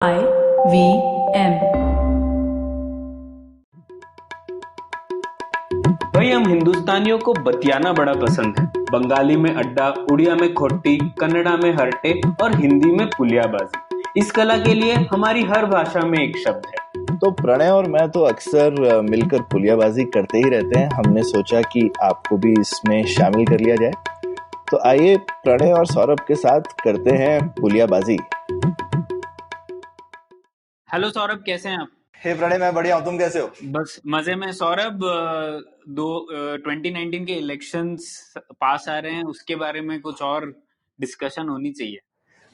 IVM। भाई हम हिंदुस्तानियों को बतियाना बड़ा पसंद है। बंगाली में अड्डा, उड़िया में खोट्टी, कन्नड़ा में हरटे और हिंदी में पुलियाबाजी। इस कला के लिए हमारी हर भाषा में एक शब्द है। तो प्रणय और मैं तो अक्सर मिलकर पुलियाबाजी करते ही रहते हैं। हमने सोचा कि आपको भी इसमें शामिल कर लिया जाए। तो आइए प्रणय और सौरभ के साथ करते हैं पुलियाबाजी। हेलो सौरभ, कैसे हैं आप? हे प्रणय, मैं बढ़िया हूँ, तुम कैसे हो? बस मजे में। सौरभ, 2019 के इलेक्शंस पास आ रहे हैं, उसके बारे में कुछ और डिस्कशन होनी चाहिए।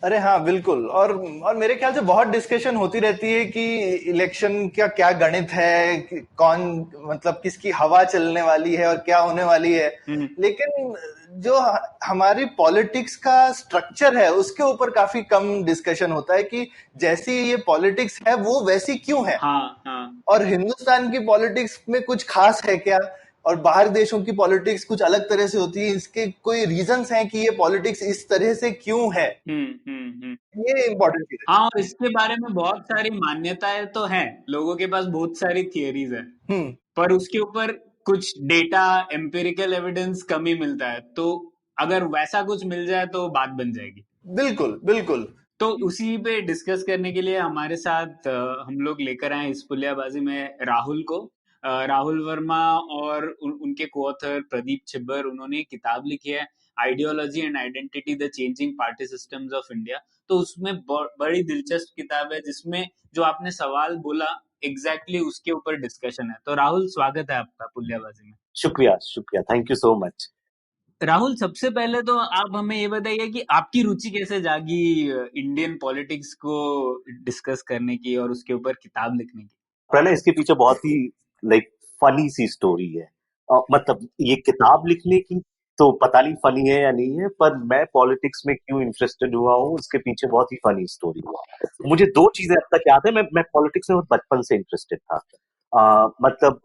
अरे हाँ, बिल्कुल। और मेरे ख्याल से बहुत डिस्कशन होती रहती है कि इलेक्शन का क्या गणित है, कौन मतलब किसकी हवा चलने वाली है और क्या होने वाली है। लेकिन जो हमारी पॉलिटिक्स का स्ट्रक्चर है उसके ऊपर काफी कम डिस्कशन होता है कि जैसी ये पॉलिटिक्स है वो वैसी क्यों है। हाँ। और हिंदुस्तान की पॉलिटिक्स में कुछ खास है क्या, और बाहर देशों की पॉलिटिक्स कुछ अलग तरह से होती है, इसके कोई रीजंस हैं कि ये पॉलिटिक्स इस तरह से क्यों है। ये इम्पोर्टेंट चीज हाँ, और इसके बारे में बहुत सारी मान्यताएं तो हैं, लोगों के पास बहुत सारी थियरीज है, है। पर उसके ऊपर कुछ डेटा, एम्पिरिकल एविडेंस कम ही मिलता है। तो अगर वैसा कुछ मिल जाए तो बात बन जाएगी। बिल्कुल बिल्कुल। तो उसी पे डिस्कस करने के लिए हमारे साथ हम लोग लेकर आए इस पुलियाबाजी में राहुल को। राहुल वर्मा और उनके कोऑथर प्रदीप छिब्बर, उन्होंने एक किताब लिखी है, ideology and identity, the changing party systems of India. तो उसमें बड़ी दिलचस्प किताब है, जिसमें जो आपने सवाल बोला एग्जैक्टली उसके ऊपर डिस्कशन है। तो राहुल, स्वागत है आपका पुलियाबाजी में। शुक्रिया शुक्रिया, thank you so much. Rahul, सबसे पहले तो आप हमें ये बताइए कि आपकी रुचि कैसे जागी इंडियन पॉलिटिक्स को डिस्कस करने की और उसके ऊपर किताब लिखने की? प्रणय, इसके पीछे बहुत ही लाइक फनी सी स्टोरी है। मतलब ये किताब लिखने की तो पता नहीं फनी है या नहीं है, पर मैं पॉलिटिक्स में क्यों इंटरेस्टेड हुआ हूँ उसके पीछे बहुत ही फनी स्टोरी हुआ। मुझे दो चीजें अब तक याद है। मैं पॉलिटिक्स में बचपन से इंटरेस्टेड था। मतलब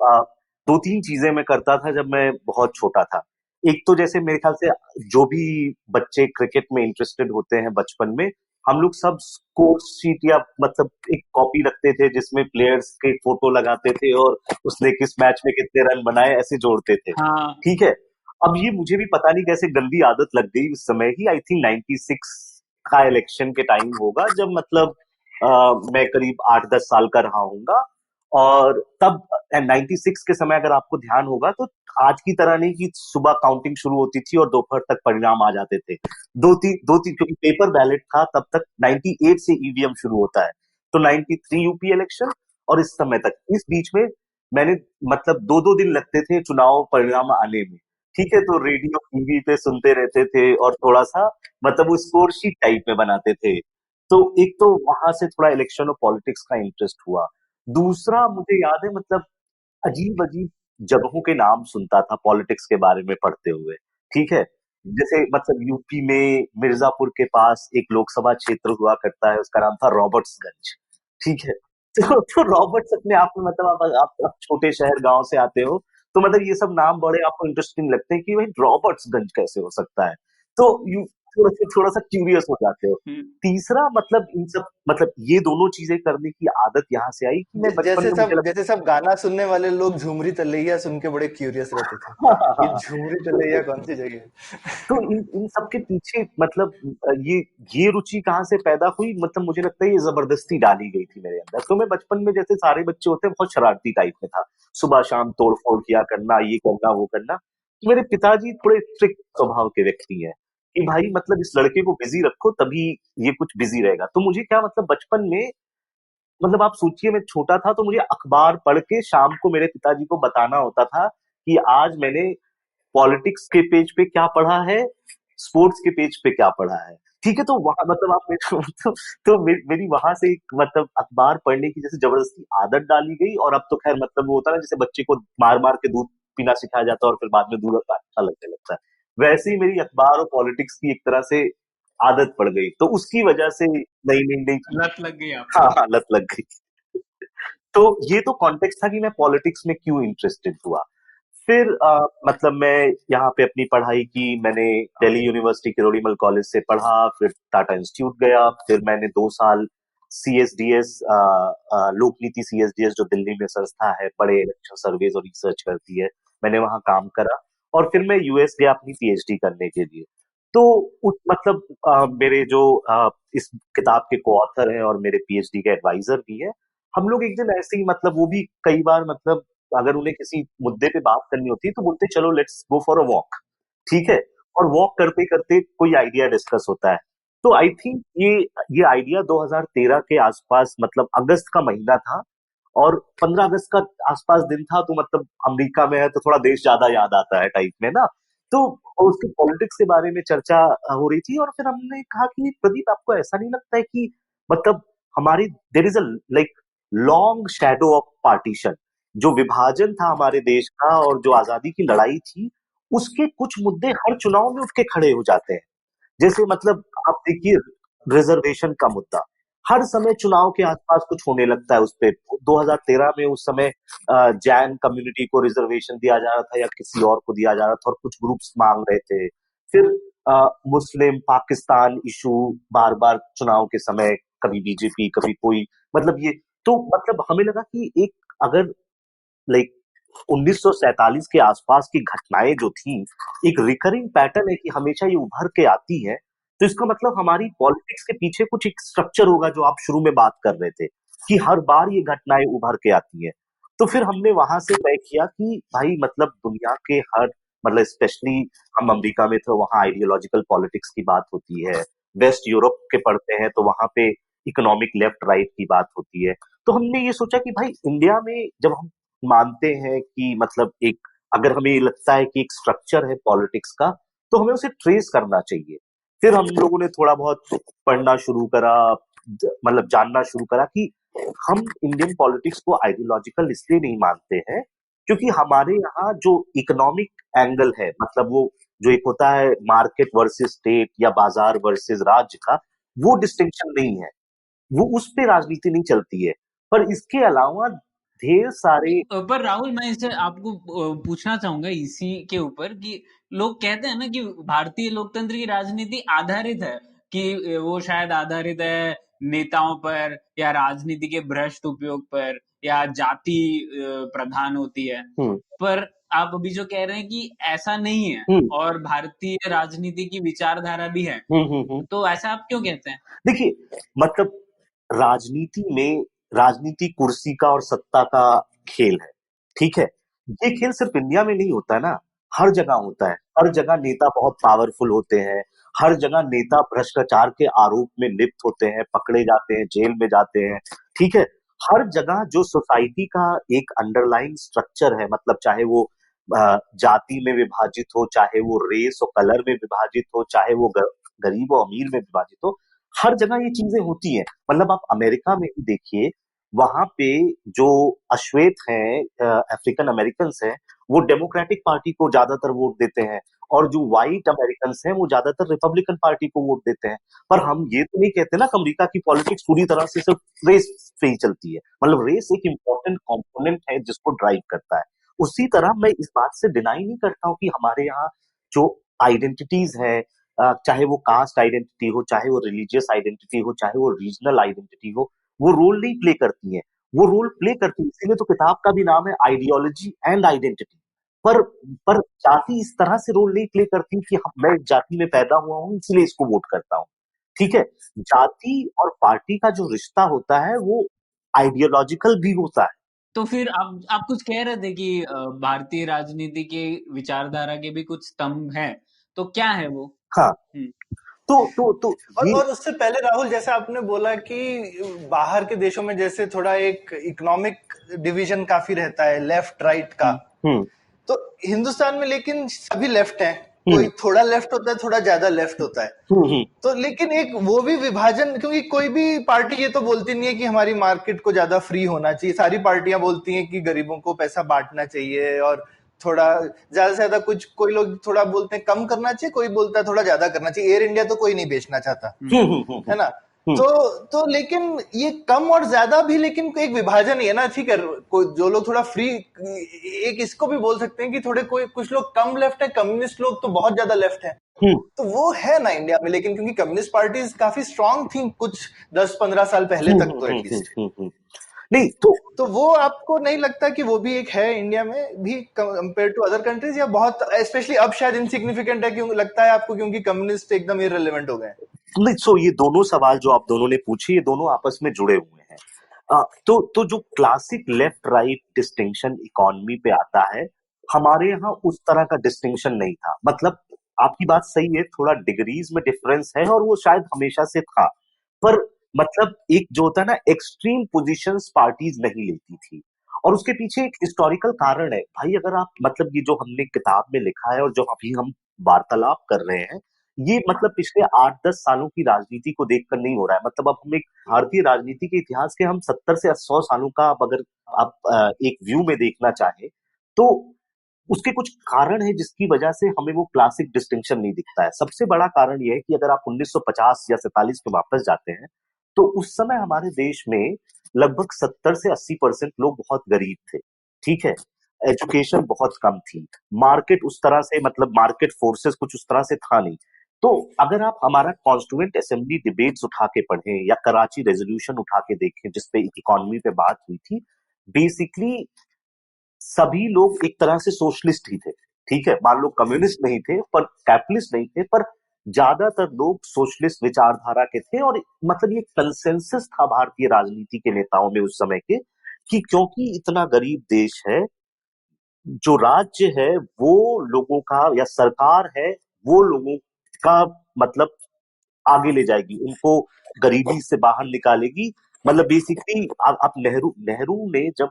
दो तीन चीजें मैं करता था जब मैं बहुत छोटा था। एक तो जैसे मेरे ख्याल से जो भी बच्चे क्रिकेट में इंटरेस्टेड होते हैं बचपन में, हम लोग सब स्कोर शीट या मतलब एक कॉपी रखते थे जिसमें प्लेयर्स के फोटो लगाते थे और उसने किस मैच में कितने रन बनाए ऐसे जोड़ते थे। हाँ। ठीक है। अब ये मुझे भी पता नहीं कैसे गंदी आदत लग गई उस समय की। आई थिंक 96 का इलेक्शन के टाइम होगा, जब मतलब मैं करीब 8-10 साल का रहा होऊंगा। और तब 96 के समय अगर आपको ध्यान होगा तो आज की तरह नहीं कि सुबह काउंटिंग शुरू होती थी और दोपहर तक परिणाम आ जाते थे। दो तीन क्योंकि पेपर बैलेट था तब तक। 98 से ईवीएम शुरू होता है, तो 93 यूपी इलेक्शन और इस समय तक, इस बीच में मैंने मतलब 2-2 दिन लगते थे चुनाव परिणाम आने में। ठीक है, तो रेडियो टीवी पे सुनते रहते थे और थोड़ा सा मतलब वो स्कोर शीट टाइप में बनाते थे। तो एक तो वहां से थोड़ा इलेक्शन और पॉलिटिक्स का इंटरेस्ट हुआ। दूसरा मुझे याद है मतलब अजीब अजीब जगहों के नाम सुनता था पॉलिटिक्स के बारे में पढ़ते हुए। ठीक है, जैसे मतलब यूपी में मिर्जापुर के पास एक लोकसभा क्षेत्र हुआ करता है, उसका नाम था रॉबर्ट्सगंज। ठीक है। तो रॉबर्ट्स अपने आप में मतलब आप छोटे शहर गांव से आते हो तो मतलब ये सब नाम बड़े आपको इंटरेस्टिंग लगते हैं कि भाई रॉबर्ट्सगंज कैसे हो सकता है। तो यू थोड़ा सा क्यूरियस हो जाते हो। तीसरा मतलब इन सब मतलब ये दोनों चीजें करने की आदत यहाँ से आई कि मैं बचपन में मुझे जैसे सब गाना सुनने वाले लोग झूमरी तलैया सुन के बड़े क्यूरियस रहते थे कि लगता झूमरी तलैया कौन सी जगह है। तो इन सब के पीछे मतलब ये रुचि कहाँ से पैदा हुई, मतलब मुझे लगता है ये जबरदस्ती डाली गई थी मेरे अंदर। तो मैं बचपन में जैसे सारे बच्चे होते हैं बहुत शरारती टाइप में था, सुबह शाम तोड़ फोड़ किया करना, ये करना वो करना। तो मेरे पिताजी थोड़े स्ट्रिक्ट स्वभाव के व्यक्ति हैं कि भाई मतलब इस लड़के को बिजी रखो तभी ये कुछ बिजी रहेगा। तो मुझे क्या मतलब बचपन में मतलब आप सोचिए मैं छोटा था तो मुझे अखबार पढ़ के शाम को मेरे पिताजी को बताना होता था कि आज मैंने पॉलिटिक्स के पेज पे क्या पढ़ा है, स्पोर्ट्स के पेज पे क्या पढ़ा है। ठीक है, तो वहां मतलब आप मेरी वहां से एक मतलब अखबार पढ़ने की जैसे जबरदस्ती आदत डाली गई। और अब तो खैर मतलब वो होता है ना जैसे बच्चे को मार मार के दूध पीना सिखाया जाता है और फिर बाद में दूध अच्छा लगने लगता है, वैसे ही मेरी अखबार और पॉलिटिक्स की एक तरह से आदत पड़ गई। तो उसकी वजह से नई नई नई लत लग गई हाँ आपको। हाँ लत लग गई। तो ये तो कॉन्टेक्स्ट था कि मैं पॉलिटिक्स में क्यों इंटरेस्टेड हुआ। फिर मतलब मैं यहाँ पे अपनी पढ़ाई की, मैंने दिल्ली यूनिवर्सिटी किरोड़ीमल कॉलेज से पढ़ा, फिर टाटा इंस्टीट्यूट गया, फिर मैंने 2 साल CSDS, लोकनीति CSDS जो दिल्ली में संस्था है, बड़े इलेक्शन सर्वेज और रिसर्च करती है, मैंने वहां काम करा और फिर मैं यूएस गया अपनी PhD करने के लिए। तो मतलब मेरे जो इस किताब के को ऑथर हैं और मेरे PhD के एडवाइजर भी है, हम लोग एक दिन ऐसे ही मतलब वो भी कई बार मतलब अगर उन्हें किसी मुद्दे पे बात करनी होती है तो बोलते चलो let's go for a walk, ठीक है, और वॉक करते करते कोई आइडिया डिस्कस होता है। तो आई थिंक ये आइडिया 2013 के आसपास मतलब अगस्त का महीना था और 15 अगस्त का आसपास दिन था, तो मतलब अमेरिका में है तो थोड़ा देश ज्यादा याद आता है टाइप में ना, तो उसकी पॉलिटिक्स के बारे में चर्चा हो रही थी और फिर हमने कहा कि प्रदीप आपको ऐसा नहीं लगता है कि मतलब हमारी there is a like long shadow of partition, जो विभाजन था हमारे देश का और जो आजादी की लड़ाई थी, उसके कुछ मुद्दे हर चुनाव में उठ के खड़े हो जाते हैं। जैसे मतलब आप देखिए रिजर्वेशन का मुद्दा हर समय चुनाव के आसपास कुछ होने लगता है उस पे। 2013 में उस समय जैन कम्युनिटी को रिजर्वेशन दिया जा रहा था या किसी और को दिया जा रहा था और कुछ ग्रुप्स मांग रहे थे। फिर मुस्लिम पाकिस्तान इशू बार बार चुनाव के समय, कभी बीजेपी कभी कोई, मतलब ये तो मतलब हमें लगा कि एक अगर लाइक 1947 के आसपास की घटनाएं जो थी, एक रिकरिंग पैटर्न है कि हमेशा ये उभर के आती है, तो इसका मतलब हमारी पॉलिटिक्स के पीछे कुछ एक स्ट्रक्चर होगा जो आप शुरू में बात कर रहे थे कि हर बार ये घटनाएं उभर के आती है। तो फिर हमने वहां से तय किया कि भाई मतलब दुनिया के हर मतलब स्पेशली हम अमेरिका में थे, वहां आइडियोलॉजिकल पॉलिटिक्स की बात होती है, वेस्ट यूरोप के पढ़ते हैं तो वहां पे इकोनॉमिक लेफ्ट राइट की बात होती है। तो हमने ये सोचा कि भाई इंडिया में जब हम मानते हैं कि मतलब एक अगर हमें लगता है कि एक स्ट्रक्चर है पॉलिटिक्स का, तो हमें उसे ट्रेस करना चाहिए। फिर हम लोगों ने थोड़ा बहुत पढ़ना शुरू करा, मतलब जानना शुरू करा कि हम इंडियन पॉलिटिक्स को आइडियोलॉजिकल इसलिए नहीं मानते हैं क्योंकि हमारे यहाँ जो इकोनॉमिक एंगल है, मतलब वो जो एक होता है मार्केट वर्सेस स्टेट या बाजार वर्सेस राज्य का, वो डिस्टिंक्शन नहीं है, वो उस पे राजनीति नहीं चलती है। पर इसके अलावा ढेर सारे पर राहुल, मैं इसे आपको पूछना चाहूंगा इसी के ऊपर कि लोग कहते हैं ना कि भारतीय लोकतंत्र की राजनीति आधारित है, कि वो शायद आधारित है नेताओं पर या राजनीति के भ्रष्ट उपयोग पर या जाति प्रधान होती है। पर आप अभी जो कह रहे हैं कि ऐसा नहीं है और भारतीय राजनीति की विचारधारा भी है, तो ऐसा आप क्यों कहते हैं? देखिए मतलब राजनीति कुर्सी का और सत्ता का खेल है, ठीक है। ये खेल सिर्फ इंडिया में नहीं होता है ना, हर जगह होता है। हर जगह नेता बहुत पावरफुल होते हैं, हर जगह नेता भ्रष्टाचार के आरोप में लिप्त होते हैं, पकड़े जाते हैं, जेल में जाते हैं, ठीक है। हर जगह जो सोसाइटी का एक अंडरलाइन स्ट्रक्चर है, मतलब चाहे वो जाति में विभाजित हो, चाहे वो रेस और कलर में विभाजित हो, चाहे वो गरीब और अमीर में विभाजित हो, हर जगह ये चीजें होती हैं। मतलब आप अमेरिका में ही देखिए, वहां पे जो अश्वेत हैं, अफ्रीकन अमेरिकन हैं, वो डेमोक्रेटिक पार्टी को ज्यादातर वोट देते हैं और जो व्हाइट अमेरिकन हैं वो ज्यादातर रिपब्लिकन पार्टी को वोट देते हैं। पर हम ये तो नहीं कहते ना कि अमेरिका की पॉलिटिक्स पूरी तरह से सिर्फ रेस पे ही चलती है, मतलब रेस एक इंपॉर्टेंट कंपोनेंट है जिसको ड्राइव करता है। उसी तरह मैं इस बात से डिनाई नहीं करता हूँ कि हमारे यहाँ जो आइडेंटिटीज है, चाहे वो कास्ट आइडेंटिटी हो, चाहे वो रिलीजियस आइडेंटिटी हो, चाहे वो रीजनल आइडेंटिटी हो, वो रोल नहीं प्ले करती है। वो रोल प्ले करती है, इसीलिए तो किताब का भी नाम है आइडियोलॉजी एंड आइडेंटिटी। पर जाति इस तरह से रोल नहीं प्ले करती कि मैं जाति में पैदा हुआ हूं इसलिए इसको वोट करता हूं, ठीक है। जाति और पार्टी का जो रिश्ता होता है वो आइडियोलॉजिकल भी होता है। तो फिर आप कुछ कह रहे थे कि भारतीय राजनीति के विचारधारा के भी कुछ स्तंभ हैं, तो क्या है वो? हाँ, तो और उससे पहले राहुल, जैसे आपने बोला कि बाहर के देशों में जैसे थोड़ा एक इकोनॉमिक डिवीजन काफी रहता है लेफ्ट राइट का, तो हिंदुस्तान में लेकिन सभी लेफ्ट हैं, कोई थोड़ा लेफ्ट होता है, थोड़ा ज्यादा लेफ्ट होता है। तो लेकिन एक वो भी विभाजन, क्योंकि कोई भी पार्टी ये तो बोलती नहीं है कि हमारी मार्केट को ज्यादा फ्री होना चाहिए, सारी पार्टियां बोलती हैं कि गरीबों को पैसा बांटना चाहिए और थोड़ा ज्यादा से ज्यादा, कुछ कोई लोग थोड़ा बोलते हैं कम करना चाहिए, कोई बोलता है थोड़ा ज्यादा करना चाहिए। एयर इंडिया तो कोई नहीं बेचना चाहता, है ना। तो लेकिन ये कम और ज्यादा भी लेकिन एक विभाजन ही है ना, ठीक है। जो लोग थोड़ा फ्री, एक इसको भी बोल सकते हैं कि थोड़े कोई कुछ लोग कम लेफ्ट है, कम्युनिस्ट लोग तो बहुत ज्यादा लेफ्ट है। तो वो है ना इंडिया में, लेकिन क्योंकि कम्युनिस्ट पार्टीज काफी स्ट्रांग थी कुछ 10-15 साल पहले तक तो एटलीस्ट। नहीं तो वो आपको नहीं लगता कि वो भी एक है इंडिया में भी कंपेयर टू अदर कंट्रीज, या बहुत स्पेशली अब शायद इनसिग्निफिकेंट है, क्यों लगता है आपको, क्योंकि कम्युनिस्ट एकदम इररिलेवेंट हो गए? नहीं, सो ये दोनों सवाल जो आप दोनों ने पूछे, ये दोनों आपस में जुड़े हुए हैं। तो जो classic left right distinction economy पे आता है, हमारे यहाँ उस तरह का डिस्टिंक्शन नहीं था। मतलब आपकी बात सही है, थोड़ा डिग्रीज में डिफरेंस है और वो शायद हमेशा से था, पर मतलब एक जो होता है ना, एक्सट्रीम पोजीशंस पार्टीज नहीं लेती थी, और उसके पीछे एक हिस्टोरिकल कारण है भाई। अगर आप मतलब ये जो हमने किताब में लिखा है और जो अभी हम वार्तालाप कर रहे हैं, ये मतलब पिछले 8-10 सालों की राजनीति को देखकर नहीं हो रहा है। मतलब अब हम एक भारतीय राजनीति के इतिहास के हम 70 से 100 सालों का अब अगर आप एक व्यू में देखना चाहें, तो उसके कुछ कारण है जिसकी वजह से हमें वो क्लासिक डिस्टिंक्शन नहीं दिखता है। सबसे बड़ा कारण यह है कि अगर आप 1950 या 47 में वापस जाते हैं, तो उस समय हमारे देश में लगभग 70 से 80% लोग बहुत गरीब थे। ठीक है, एजुकेशन बहुत कम थी, मार्केट उस तरह से मतलब मार्केट फोर्सेस कुछ उस तरह से था नहीं। तो अगर आप हमारा कॉन्स्टिट्यूएंट असेंबली डिबेट्स उठा के पढ़ें या कराची रेजोल्यूशन उठा के देखें जिसपे इकोनॉमी पे बात हुई थी, बेसिकली सभी लोग एक तरह से सोशलिस्ट ही थे। ठीक है, मान लो कम्युनिस्ट नहीं थे, पर कैपिटलिस्ट नहीं थे, पर ज्यादातर लोग सोशलिस्ट विचारधारा के थे। और मतलब ये कंसेंसस था भारतीय राजनीति के नेताओं में उस समय के, कि क्योंकि इतना गरीब देश है, जो राज्य है वो लोगों का, या सरकार है वो लोगों का मतलब आगे ले जाएगी, उनको गरीबी से बाहर निकालेगी। मतलब बेसिकली आप नेहरू नेहरू ने जब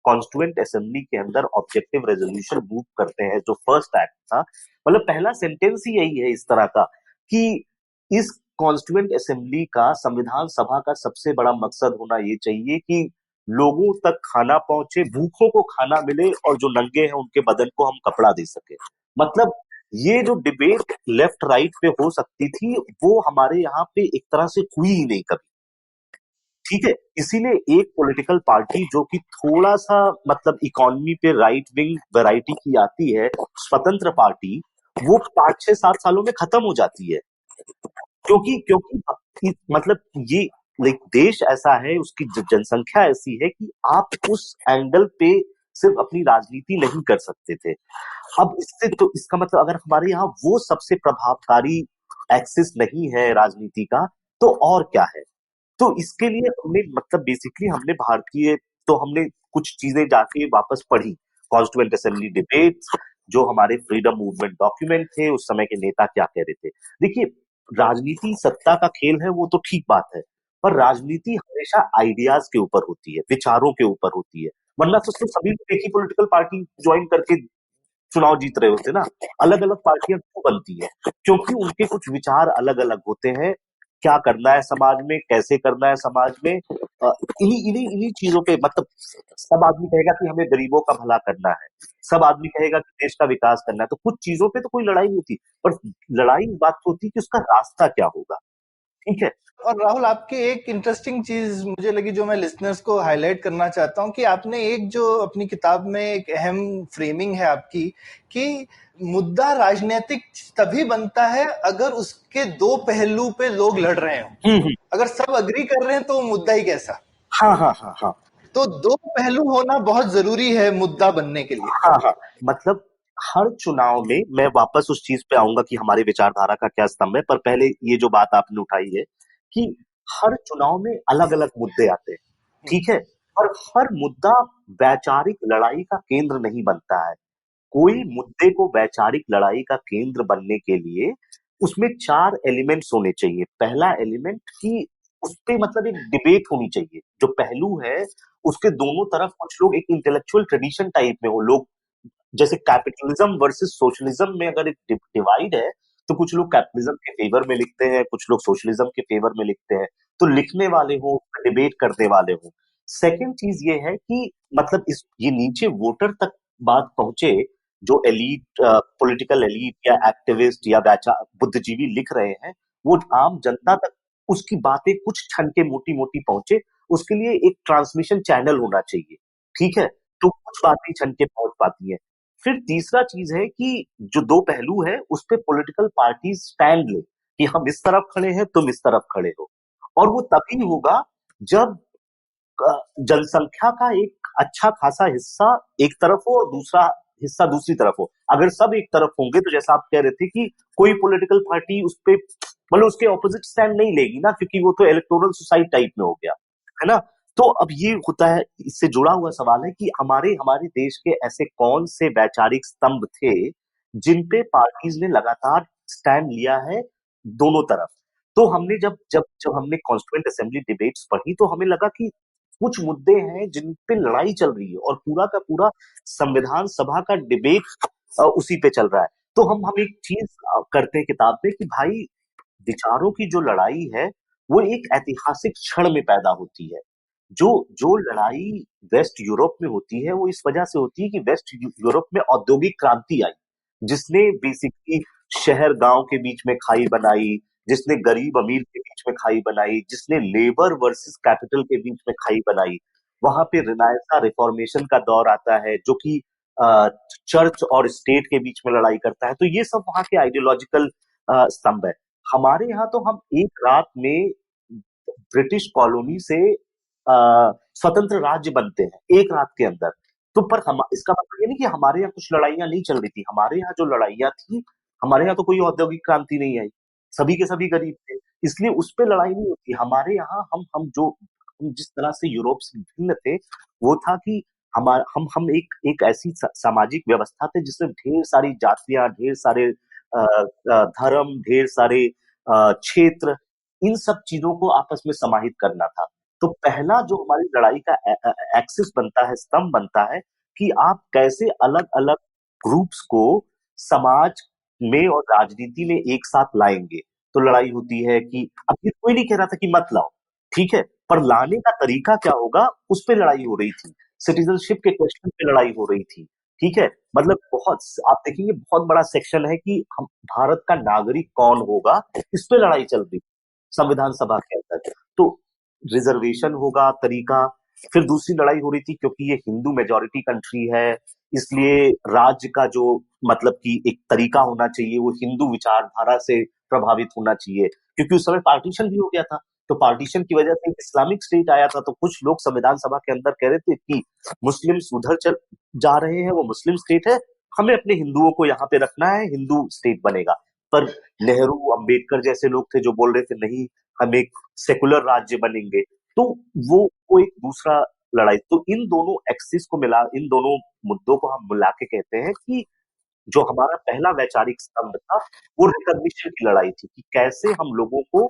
कॉन्स्टिट्यूएंट असेंबली के अंदर ऑब्जेक्टिव रेजोल्यूशन मूव करते हैं, जो फर्स्ट एक्ट था, मतलब पहला सेंटेंस ही यही है इस तरह का कि इस कॉन्स्टिट्यूएंट असेंबली का, संविधान सभा का सबसे बड़ा मकसद होना ये चाहिए कि लोगों तक खाना पहुंचे, भूखों को खाना मिले, और जो नंगे हैं उनके बदन को हम कपड़ा दे सके। मतलब ये जो डिबेट लेफ्ट राइट पे हो सकती थी, वो हमारे यहाँ पे एक तरह से हुई ही नहीं कभी। ठीक है, इसीलिए एक पॉलिटिकल पार्टी जो कि थोड़ा सा मतलब इकोनॉमी पे राइट विंग वैरायटी की आती है, स्वतंत्र पार्टी, वो 5-6-7 सालों में खत्म हो जाती है। क्योंकि क्योंकि मतलब ये लाइक देश ऐसा है, उसकी जनसंख्या ऐसी है कि आप उस एंगल पे सिर्फ अपनी राजनीति नहीं कर सकते थे। अब इससे तो इसका मतलब अगर हमारे यहाँ वो सबसे प्रभावकारी एक्सिस नहीं है राजनीति का, तो और क्या है? तो इसके लिए हमने मतलब बेसिकली हमने भारतीय, तो हमने कुछ चीजें जाके वापस पढ़ी, कॉन्स्टिट्यूएंट असेंबली डिबेट्स, जो हमारे फ्रीडम मूवमेंट डॉक्यूमेंट थे, उस समय के नेता क्या कह रहे थे। देखिए, राजनीति सत्ता का खेल है, वो तो ठीक बात है, पर राजनीति हमेशा आइडियाज के ऊपर होती है, विचारों के ऊपर होती है। वरना तो सभी लोग एक ही पॉलिटिकल पार्टी ज्वाइन करके चुनाव जीत रहे होते ना। अलग अलग पार्टियां क्यों बनती है? क्योंकि उनके कुछ विचार अलग अलग होते हैं, क्या करना है समाज में, कैसे करना है समाज में। इन्हीं इन्हीं इन्हीं चीजों पे मतलब सब आदमी कहेगा कि हमें गरीबों का भला करना है, सब आदमी कहेगा कि देश का विकास करना है, तो कुछ चीजों पे तो कोई लड़ाई नहीं होती, पर लड़ाई इस बात पे होती है कि उसका रास्ता क्या होगा। ठीक है। और राहुल, आपकी एक इंटरेस्टिंग चीज मुझे लगी जो मैं लिसनर्स को हाईलाइट करना चाहता हूँ, कि आपने एक जो अपनी किताब में एक अहम फ्रेमिंग है आपकी, कि मुद्दा राजनीतिक तभी बनता है अगर उसके दो पहलू पे लोग लड़ रहे हों। अगर सब अग्री कर रहे हैं तो मुद्दा ही कैसा। हाँ हाँ हाँ हाँ। तो दो पहलू होना बहुत जरूरी है मुद्दा बनने के लिए। हाँ हाँ, मतलब हर चुनाव में मैं वापस उस चीज पे आऊंगा कि हमारी विचारधारा का क्या स्तंभ है, पर पहले ये जो बात आपने उठाई है कि हर चुनाव में अलग अलग मुद्दे आते हैं। ठीक है, और हर मुद्दा वैचारिक लड़ाई का केंद्र नहीं बनता है। कोई मुद्दे को वैचारिक लड़ाई का केंद्र बनने के लिए उसमें 4 एलिमेंट्स होने चाहिए। पहला एलिमेंट कि उस पे मतलब एक डिबेट होनी चाहिए, जो पहलू है उसके दोनों तरफ कुछ लोग एक इंटेलेक्चुअल ट्रेडिशन टाइप में हो लोग। जैसे कैपिटलिज्म वर्सेस सोशलिज्म में अगर एक डिवाइड है, तो कुछ लोग कैपिटलिज्म के फेवर में लिखते हैं, कुछ लोग सोशलिज्म के फेवर में लिखते हैं। तो लिखने वाले हो, डिबेट करने वाले हो। सेकंड चीज ये है कि मतलब इस ये नीचे वोटर तक बात पहुंचे, जो एलीट, पॉलिटिकल एलीट या एक्टिविस्ट या बुद्धिजीवी लिख रहे हैं, वो आम जनता तक उसकी बातें कुछ क्षण के मोटी मोटी पहुंचे, उसके लिए एक ट्रांसमिशन चैनल होना चाहिए। ठीक है, तो कुछ बातें छन के पहुंच पाती है। फिर तीसरा चीज है कि जो दो पहलू है उस पे पॉलिटिकल पार्टी स्टैंड ले कि हम इस तरफ खड़े हैं, तुम इस तरफ खड़े हो। और वो तभी होगा जब जनसंख्या का एक अच्छा खासा हिस्सा एक तरफ हो और दूसरा हिस्सा दूसरी तरफ हो। अगर सब एक तरफ होंगे तो जैसा आप कह रहे थे कि कोई पॉलिटिकल पार्टी उस पे मतलब उसके ऑपोजिट स्टैंड नहीं लेगी ना, क्योंकि वो तो इलेक्टोरल सुसाइड टाइप में हो गया, है ना। तो अब ये होता है, इससे जुड़ा हुआ सवाल है कि हमारे हमारे देश के ऐसे कौन से वैचारिक स्तंभ थे जिन पे पार्टीज ने लगातार स्टैंड लिया है दोनों तरफ। तो हमने जब जब जब हमने कॉन्स्टिट्यूएंट असेंबली डिबेट्स पढ़ी तो हमें लगा कि कुछ मुद्दे हैं जिन पे लड़ाई चल रही है और पूरा का पूरा संविधान सभा का डिबेट उसी पे चल रहा है। तो हम एक चीज करते हैं किताब में कि भाई विचारों की जो लड़ाई है वो एक ऐतिहासिक क्षण में पैदा होती है। जो जो लड़ाई वेस्ट यूरोप में होती है वो इस वजह से होती है कि वेस्ट यूरोप में औद्योगिक क्रांति आई, जिसने बेसिकली शहर गांव के बीच में खाई बनाई, जिसने गरीब अमीर के बीच में खाई बनाई, जिसने लेबर वर्सेस कैपिटल के बीच में खाई बनाई। वहां पे रिनायसा रिफॉर्मेशन का दौर आता है जो कि चर्च और स्टेट के बीच में लड़ाई करता है। तो ये सब वहां के आइडियोलॉजिकल स्तंभ है। हमारे यहाँ तो हम एक रात में ब्रिटिश कॉलोनी से स्वतंत्र राज्य बनते हैं एक रात के अंदर। तो पर हम इसका मतलब ये नहीं कि हमारे यहाँ कुछ लड़ाइयां नहीं चल रही थी। हमारे यहाँ जो लड़ाइयां थी, हमारे यहाँ तो कोई औद्योगिक क्रांति नहीं आई, सभी के सभी गरीब थे, इसलिए उस पे लड़ाई नहीं होती। हमारे यहाँ हम जिस तरह से यूरोप से भिन्न थे वो था कि हम एक ऐसी सामाजिक व्यवस्था थे जिसमें ढेर सारी जातियां, ढेर सारे धर्म, ढेर सारे क्षेत्र, इन सब चीजों को आपस में समाहित करना था। तो पहला जो हमारी लड़ाई का एक्सिस बनता है, स्तंभ बनता है कि आप कैसे अलग अलग ग्रुप्स को समाज में और राजनीति में एक साथ लाएंगे। तो लड़ाई होती है कि अब ये कोई नहीं कह रहा था कि मत लाओ, ठीक है, पर लाने का तरीका क्या होगा उस पे लड़ाई हो रही थी। सिटीजनशिप के क्वेश्चन पे लड़ाई हो रही थी, ठीक है। मतलब बहुत आप देखेंगे बहुत बड़ा सेक्शन है कि हम भारत का नागरिक कौन होगा, इस पे लड़ाई चल रही संविधान सभा के अंदर। तो रिजर्वेशन होगा तरीका। फिर दूसरी लड़ाई हो रही थी क्योंकि ये हिंदू मेजोरिटी कंट्री है, इसलिए राज्य का जो मतलब कि एक तरीका होना चाहिए वो हिंदू विचारधारा से प्रभावित होना चाहिए, क्योंकि उस समय पार्टीशन भी हो गया था। तो पार्टीशन की वजह से इस्लामिक स्टेट आया था। तो कुछ लोग संविधान सभा के अंदर कह रहे थे कि मुस्लिम्स उधर चल जा रहे हैं, वो मुस्लिम स्टेट है, हमें अपने हिंदुओं को यहाँ पे रखना है, हिंदू स्टेट बनेगा। पर नेहरू, अंबेडकर जैसे लोग थे जो बोल रहे थे नहीं, हम एक सेकुलर राज्य बनेंगे। तो वो एक दूसरा लड़ाई। तो इन दोनों एक्सिस को मिला, इन दोनों मुद्दों को हम मिला के कहते हैं कि जो हमारा पहला वैचारिक स्तंभ था वो रिकॉग्निशन की लड़ाई थी कि कैसे हम लोगों को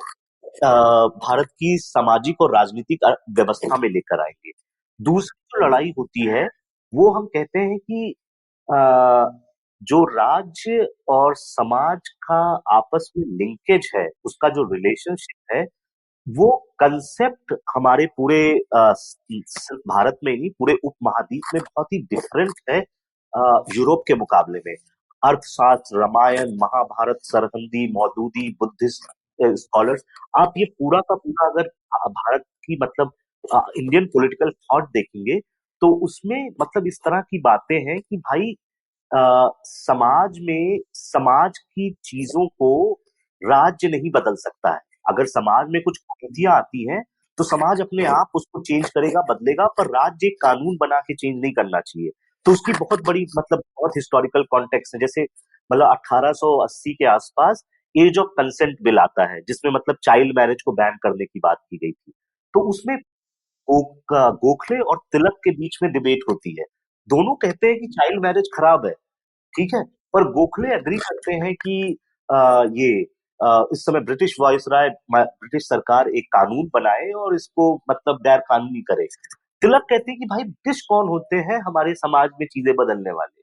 भारत की सामाजिक और राजनीतिक व्यवस्था में लेकर आएंगे। दूसरी जो लड़ाई होती है वो हम कहते हैं कि जो राज्य और समाज का आपस में लिंकेज है, उसका जो रिलेशनशिप है, वो कंसेप्ट हमारे पूरे सिर्फ भारत में ही नहीं पूरे उपमहाद्वीप में बहुत ही डिफरेंट है यूरोप के मुकाबले में। अर्थशास्त्र, रामायण, महाभारत, सरहंदी, मौदूदी, बुद्धिस्ट स्कॉलर्स, आप ये पूरा का पूरा अगर भारत की मतलब इंडियन पॉलिटिकल थॉट देखेंगे तो उसमें मतलब इस तरह की बातें हैं कि भाई समाज में समाज की चीजों को राज्य नहीं बदल सकता है। अगर समाज में कुछ कुरीतियां आती हैं तो समाज अपने आप उसको चेंज करेगा, बदलेगा, पर राज्य एक कानून बना के चेंज नहीं करना चाहिए। तो उसकी बहुत बड़ी मतलब बहुत हिस्टोरिकल कॉन्टेक्स्ट है। जैसे मतलब 1880 के आसपास एज ऑफ कंसेंट बिल आता है जिसमें मतलब चाइल्ड मैरिज को बैन करने की बात की गई थी। तो उसमें गोखले और तिलक के बीच में डिबेट होती है। दोनों कहते हैं कि चाइल्ड मैरिज खराब है, ठीक है, पर गोखले एग्री करते हैं कि ये इस समय ब्रिटिश वायसराय, ब्रिटिश सरकार एक कानून बनाए और इसको मतलब गैर कानूनी करे। तिलक कहते हैं कि भाई ब्रिटिश कौन होते हैं हमारे समाज में चीजें बदलने वाले,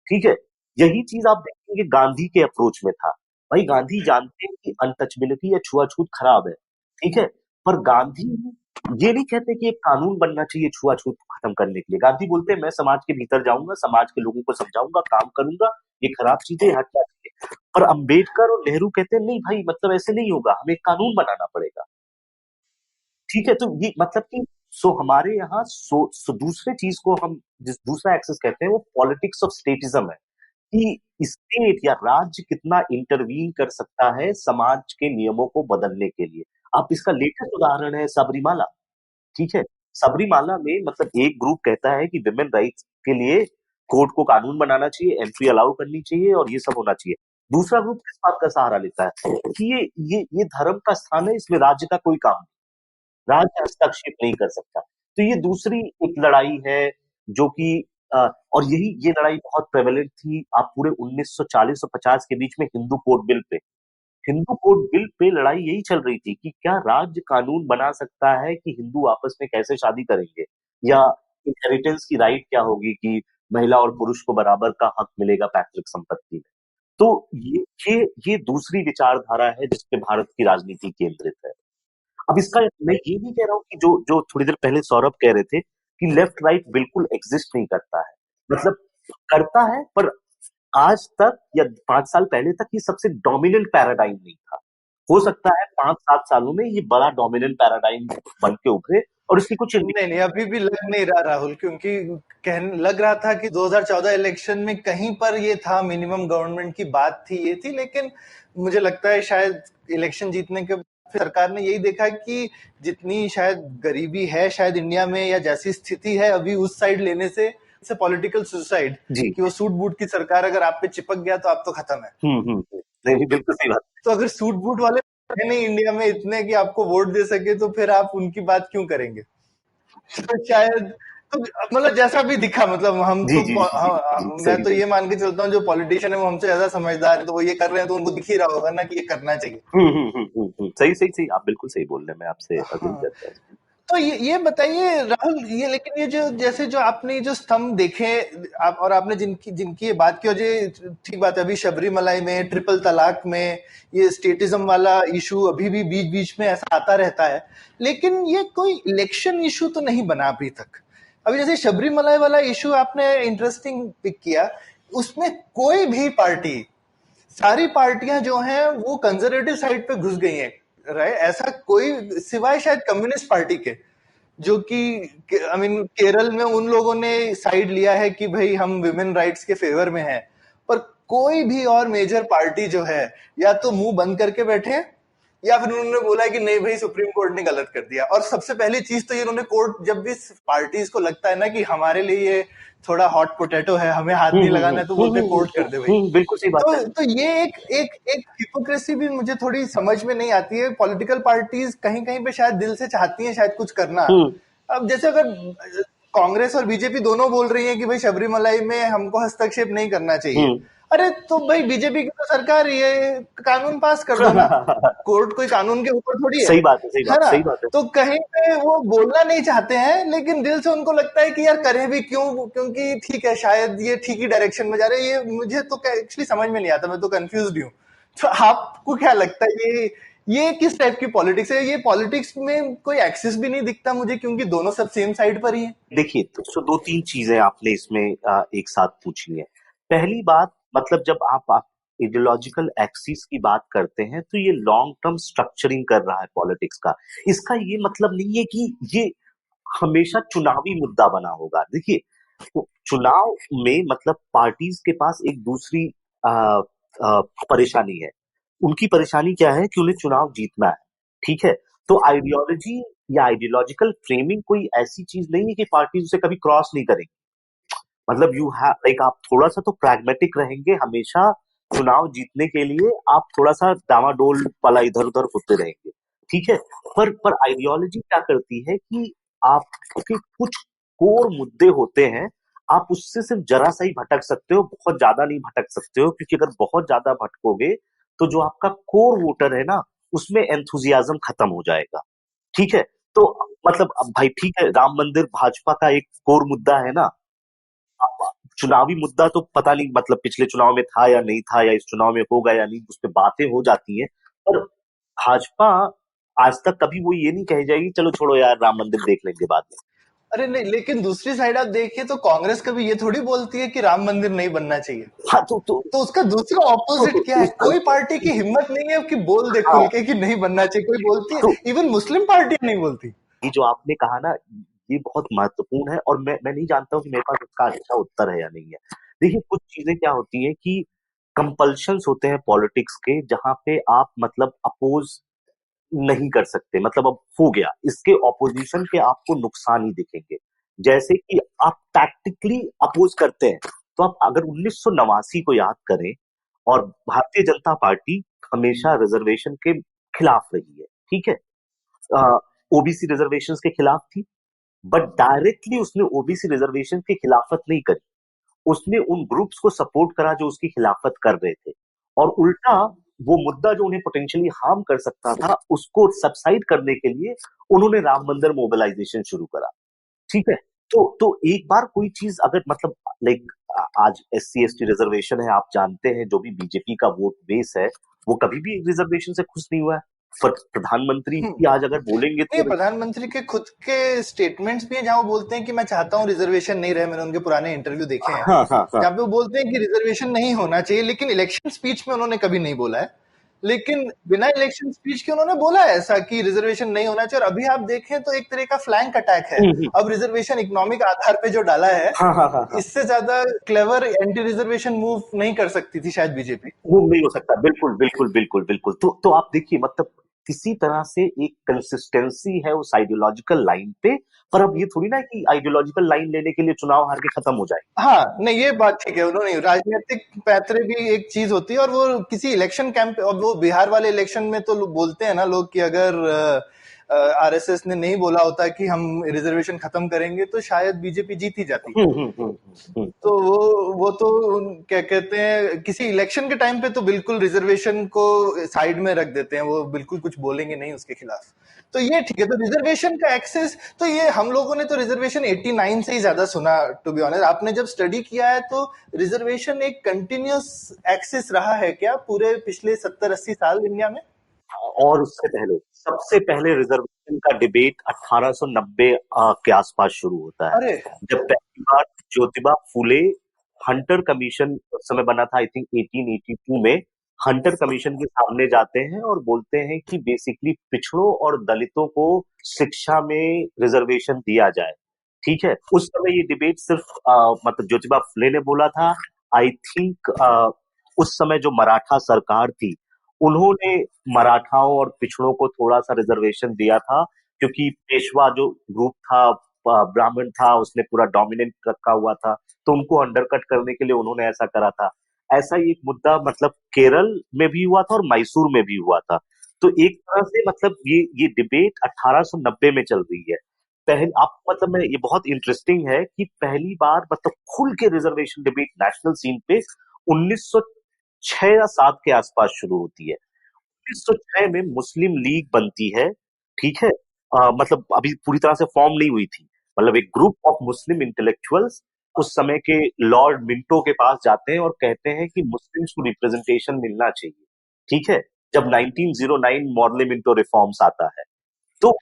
ठीक है। यही चीज आप देखेंगे गांधी के अप्रोच में था। भाई गांधी जानते हैं कि अनटचबिलिटी या छुआछूत खराब है, ठीक है, पर गांधी ये नहीं कहते कि एक कानून बनना चाहिए छुआछूत खत्म करने के लिए। गांधी बोलते हैं मैं समाज के भीतर जाऊंगा, समाज के लोगों को समझाऊंगा, काम करूंगा, ये खराब चीजें हटना चाहिए। पर अंबेडकर और नेहरू कहते हैं नहीं भाई मतलब ऐसे नहीं होगा, हमें एक कानून बनाना पड़ेगा, ठीक है। तो ये मतलब कि सो हमारे यहाँ दूसरे चीज को हम जिस दूसरा एक्सेस कहते हैं वो पॉलिटिक्स ऑफ स्टेटिज्म है कि स्टेट या राज्य कितना इंटरवीन कर सकता है समाज के नियमों को बदलने के लिए। आप इसका लेटेस्ट उदाहरण है सबरीमाला। ठीक है, सबरीमाला में मतलब एक ग्रुप कहता है कि विमेन राइट्स के लिए कोर्ट को कानून बनाना चाहिए, एंट्री अलाउ करनी चाहिए और ये सब होना चाहिए। दूसरा ग्रुप किस बात का सहारा लेता है कि ये धर्म का स्थान है, इसमें राज्य का कोई काम नहीं, राज्य हस्तक्षेप नहीं कर सकता। तो ये दूसरी एक लड़ाई है जो कि और ये लड़ाई बहुत प्रेवलेंट थी आप पूरे 1940 और 50 के बीच में Hindu code bill pay. Hindu code bill pay लड़ाई यही चल रही थी कि क्या राज्य कानून बना सकता है कि हिंदू आपस में कैसे शादी करेंगे, या इनहेरिटेंस की राइट क्या होगी कि महिला और पुरुष को बराबर का हक मिलेगा पैतृक संपत्ति में। तो ये दूसरी विचारधारा है जिसपे भारत की राजनीति केंद्रित है। अब इसका मैं ये नहीं कह रहा हूँ कि जो जो थोड़ी देर पहले सौरभ कह रहे थे कि लेफ्ट राइट बिल्कुल एग्जिस्ट नहीं करता है, मतलब करता है पर आज तक या 5 साल पहले तक ये सबसे डोमिनेंट पैराडाइम नहीं था। हो सकता है 5-7 सालों में ये बड़ा डोमिनेंट पैराडाइम बन के उभरे और इसकी कुछ नहीं अभी भी लग नहीं रहा राहुल, क्योंकि कहने लग रहा था कि 2014 इलेक्शन में कहीं पर ये था, मिनिमम गवर्नमेंट की बात थी, ये थी, लेकिन मुझे लगता है शायद इलेक्शन जीतने के सरकार ने यही देखा कि जितनी शायद गरीबी है शायद इंडिया में या जैसी स्थिति है अभी, उस साइड लेने से पॉलिटिकल सुसाइड कि वो सूट बूट की सरकार अगर आप पे चिपक गया तो आप तो खत्म है। नहीं बिल्कुल सही बात। तो अगर सूट बूट वाले है नहीं इंडिया में इतने कि आपको वोट दे सके तो फिर आप उनकी बात क्यों करेंगे? तो शायद तो मतलब जैसा भी दिखा, मतलब हम तो मैं तो ये मान के चलता हूँ जो पॉलिटिशियन है वो हमसे ज्यादा समझदार है, तो वो ये कर रहे हैं तो उनको दिख ही रहा होगा ना कि ये करना चाहिए। सही आप बिल्कुल सही बोल रहे हैं, मैं आपसे अग्री करता हूँ। तो ये बताइए राहुल, ये लेकिन ये जो जैसे जो आपने जो स्तंभ देखे आप और आपने जिनकी ये बात की, और ये ठीक बात है, अभी शबरीमलाई में, ट्रिपल तलाक में, ये स्टेटिज्म वाला इशू अभी भी बीच बीच में ऐसा आता रहता है, लेकिन ये कोई इलेक्शन इशू तो नहीं बना अभी तक। अभी जैसे शबरीमलाई वाला इशू आपने इंटरेस्टिंग पिक किया, उसमें कोई भी पार्टी, सारी पार्टियां जो हैं वो कंजर्वेटिव साइड पे घुस गई हैं, राइट? ऐसा कोई सिवाय शायद कम्युनिस्ट पार्टी के, जो कि आई मीन केरल में उन लोगों ने साइड लिया है कि भाई हम विमेन राइट्स के फेवर में हैं, पर कोई भी और मेजर पार्टी जो है या तो मुंह बंद करके बैठे हैं या फिर उन्होंने बोला है कि नहीं भाई सुप्रीम कोर्ट ने गलत कर दिया। और सबसे पहली चीज तो ये उन्होंने कोर्ट, जब भी पार्टीज को लगता है ना कि हमारे लिए ये थोड़ा हॉट पोटैटो है, हमें हाथ नहीं लगाना है, तो बोलते कोर्ट कर दे भाई। बिल्कुल सही बात है। तो ये एक हिपोक्रेसी भी मुझे थोड़ी समझ में नहीं आती है। पॉलिटिकल पार्टीज कहीं कहीं पे शायद दिल से चाहती हैं शायद कुछ करना। अब जैसे अगर कांग्रेस और बीजेपी दोनों बोल रही है कि भाई शबरीमलाई में हमको हस्तक्षेप नहीं करना चाहिए, अरे तो भाई बीजेपी की तो सरकार, ये कानून पास कर दो ना। कोर्ट कोई कानून के ऊपर थोड़ी है। सही बात है, सही बात है। तो कहीं पे वो बोलना नहीं चाहते हैं, लेकिन दिल से उनको लगता है कि यार करें भी क्यों, क्योंकि ठीक है शायद ये ठीक ही डायरेक्शन में जा रहे हैं। ये मुझे तो एक्चुअली समझ में नहीं आता, मैं तो कंफ्यूज्ड हूँ। तो आपको क्या लगता है ये किस टाइप की पॉलिटिक्स है? ये पॉलिटिक्स में कोई एक्सिस भी नहीं दिखता मुझे, क्योंकि दोनों सब सेम साइड पर ही है। देखिए, तो 2-3 चीजें आपने इसमें एक साथ पूछी है। पहली बात, मतलब जब आप आइडियोलॉजिकल एक्सिस की बात करते हैं तो ये लॉन्ग टर्म स्ट्रक्चरिंग कर रहा है पॉलिटिक्स का। इसका ये मतलब नहीं है कि ये हमेशा चुनावी मुद्दा बना होगा। देखिए, चुनाव में मतलब पार्टीज के पास एक दूसरी परेशानी है। उनकी परेशानी क्या है कि उन्हें चुनाव जीतना है, ठीक है। तो आइडियोलॉजी या आइडियोलॉजिकल फ्रेमिंग कोई ऐसी चीज नहीं है कि पार्टी उसे कभी क्रॉस नहीं करेगी। मतलब यू हैव लाइक, आप थोड़ा सा तो प्रैग्मेटिक रहेंगे हमेशा। चुनाव जीतने के लिए आप थोड़ा सा डामाडोल वाला इधर उधर होते रहेंगे, ठीक है। पर आइडियोलॉजी क्या करती है कि आपके कुछ कोर मुद्दे होते हैं, आप उससे सिर्फ जरा सा ही भटक सकते हो, बहुत ज्यादा नहीं भटक सकते हो, क्योंकि अगर बहुत ज्यादा भटकोगे तो जो आपका कोर वोटर है ना, उसमें एंथुजियाज्म खत्म हो जाएगा, ठीक है। तो मतलब अब भाई ठीक है, राम मंदिर भाजपा का एक कोर मुद्दा है ना, चुनावी मुद्दा तो पता नहीं मतलब पिछले चुनाव में था या नहीं था, या इस चुनाव में होगा या नहीं, उस पर बातें हो जाती हैं। पर भाजपा आज तक कभी वो ये नहीं कही जाएगी चलो छोड़ो यार राम मंदिर देख लेंगे बाद में। अरे नहीं, लेकिन दूसरी साइड आप देखिए तो कांग्रेस कभी ये थोड़ी बोलती है कि राम मंदिर नहीं बनना चाहिए। हाँ, तो उसका दूसरा ऑपोजिट क्या है? कोई पार्टी की हिम्मत नहीं है कि बोल दे खुल के कि नहीं बनना चाहिए। कोई बोलती है, इवन मुस्लिम पार्टियां नहीं बोलती। ये जो आपने कहा ना, ये बहुत महत्वपूर्ण है, और मैं नहीं जानता हूँ कि मेरे पास इसका अच्छा उत्तर है या नहीं है। देखिए, कुछ चीजें क्या होती है कि कंपल्शंस होते हैं पॉलिटिक्स के, जहां पे आप मतलब अपोज नहीं कर सकते, मतलब अब हो गया, इसके ऑपोजिशन के आपको नुकसान ही दिखेंगे। जैसे कि आप टैक्टिकली अपोज करते हैं, तो आप अगर 1989 को याद करें, और भारतीय जनता पार्टी हमेशा रिजर्वेशन के खिलाफ रही है, ठीक है, ओबीसी रिजर्वेशन के खिलाफ थी, बट डायरेक्टली उसने ओबीसी रिजर्वेशन की खिलाफत नहीं करी। उसने उन ग्रुप्स को सपोर्ट करा जो उसकी खिलाफत कर रहे थे, और उल्टा वो मुद्दा जो उन्हें पोटेंशियली हार्म कर सकता था, उसको सबसाइड करने के लिए उन्होंने राम मंदिर मोबिलाइजेशन शुरू करा। ठीक है, तो एक बार कोई चीज अगर मतलब लाइक आज SC ST रिजर्वेशन है, आप जानते हैं जो भी बीजेपी का वोट बेस है, वो कभी भी रिजर्वेशन से खुश नहीं हुआ है। पर प्रधानमंत्री भी आज अगर बोलेंगे नहीं, तो प्रधानमंत्री के खुद के स्टेटमेंट्स भी हैं जहां वो बोलते हैं कि मैं चाहता हूं रिजर्वेशन नहीं रहे। मैंने उनके पुराने इंटरव्यू देखे हैं जहां पे वो बोलते हैं कि रिजर्वेशन नहीं होना चाहिए, लेकिन इलेक्शन स्पीच में उन्होंने कभी नहीं बोला है। लेकिन बिना इलेक्शन स्पीच के उन्होंने बोला है ऐसा कि रिजर्वेशन नहीं होना चाहिए। और अभी आप देखें तो एक तरह का फ्लैंक अटैक है। अब रिजर्वेशन इकोनॉमिक आधार पे जो डाला है, इससे ज्यादा क्लेवर एंटी रिजर्वेशन मूव नहीं कर सकती थी शायद बीजेपी। वो नहीं हो सकता। बिल्कुल बिल्कुल बिल्कुल बिल्कुल। तो आप देखिए, मतलब किसी तरह से एक कंसिस्टेंसी है उस आइडियोलॉजिकल लाइन पे, पर अब ये थोड़ी ना कि आइडियोलॉजिकल लाइन लेने के लिए चुनाव हार के खत्म हो जाए। हाँ, नहीं, ये बात ठीक है। उन्होंने राजनीतिक पैतरे भी एक चीज होती है, और वो किसी इलेक्शन कैंप, और वो बिहार वाले इलेक्शन में तो बोलते हैं ना लोग कि अगर आरएसएस ने नहीं बोला होता कि हम रिजर्वेशन खत्म करेंगे तो शायद बीजेपी जीत ही जाती। तो वो तो क्या कहते हैं, किसी इलेक्शन के टाइम पे तो बिल्कुल रिजर्वेशन को साइड में रख देते हैं, वो बिल्कुल कुछ बोलेंगे नहीं उसके खिलाफ। तो ये ठीक है। तो रिजर्वेशन का एक्सेस, तो ये हम लोगों ने तो रिजर्वेशन 89 से ही ज्यादा सुना, टू बी ऑनेस्ट। आपने जब स्टडी किया है तो रिजर्वेशन एक कंटिन्यूस एक्सेस रहा है क्या पूरे पिछले 70-80 साल इंडिया में? और उससे पहले, सबसे पहले रिजर्वेशन का डिबेट 1890 के आसपास शुरू होता है, अरे, जब पहली बार ज्योतिबा फूले हंटर कमीशन उस समय बना था, आई थिंक 1882 में, हंटर कमीशन के सामने जाते हैं और बोलते हैं कि बेसिकली पिछड़ों और दलितों को शिक्षा में रिजर्वेशन दिया जाए। ठीक है, उस समय ये डिबेट सिर्फ मतलब ज्योतिबा फुले ने बोला था। आई थिंक उस समय जो मराठा सरकार थी, उन्होंने मराठाओं और पिछड़ों को थोड़ा सा रिजर्वेशन दिया था, क्योंकि पेशवा जो ग्रुप था, ब्राह्मण था, उसने पूरा डोमिनेंट रखा हुआ था, तो उनको अंडरकट करने के लिए उन्होंने ऐसा करा था। ऐसा ही एक मुद्दा मतलब केरल में भी हुआ था और मैसूर में भी हुआ था। तो एक तरह से मतलब ये डिबेट 1890 में चल रही है। पहले आप मतलब मैं, ये बहुत इंटरेस्टिंग है कि पहली बार मतलब खुल के रिजर्वेशन डिबेट नेशनल सीन पे 1906 या 7 के आसपास शुरू होती है। 1906 में मुस्लिम लीग बनती है। ठीक है, मतलब अभी पूरी तरह से फॉर्म नहीं हुई थी। मतलब एक ग्रुप ऑफ मुस्लिम इंटेलेक्चुअल्स उस समय के लॉर्ड मिंटो के पास जाते हैं और कहते हैं कि मुस्लिम्स को रिप्रेजेंटेशन मिलना चाहिए। ठीक है, जब 1909 मॉर्ले मिंटो रिफॉर्म्स आता है, तो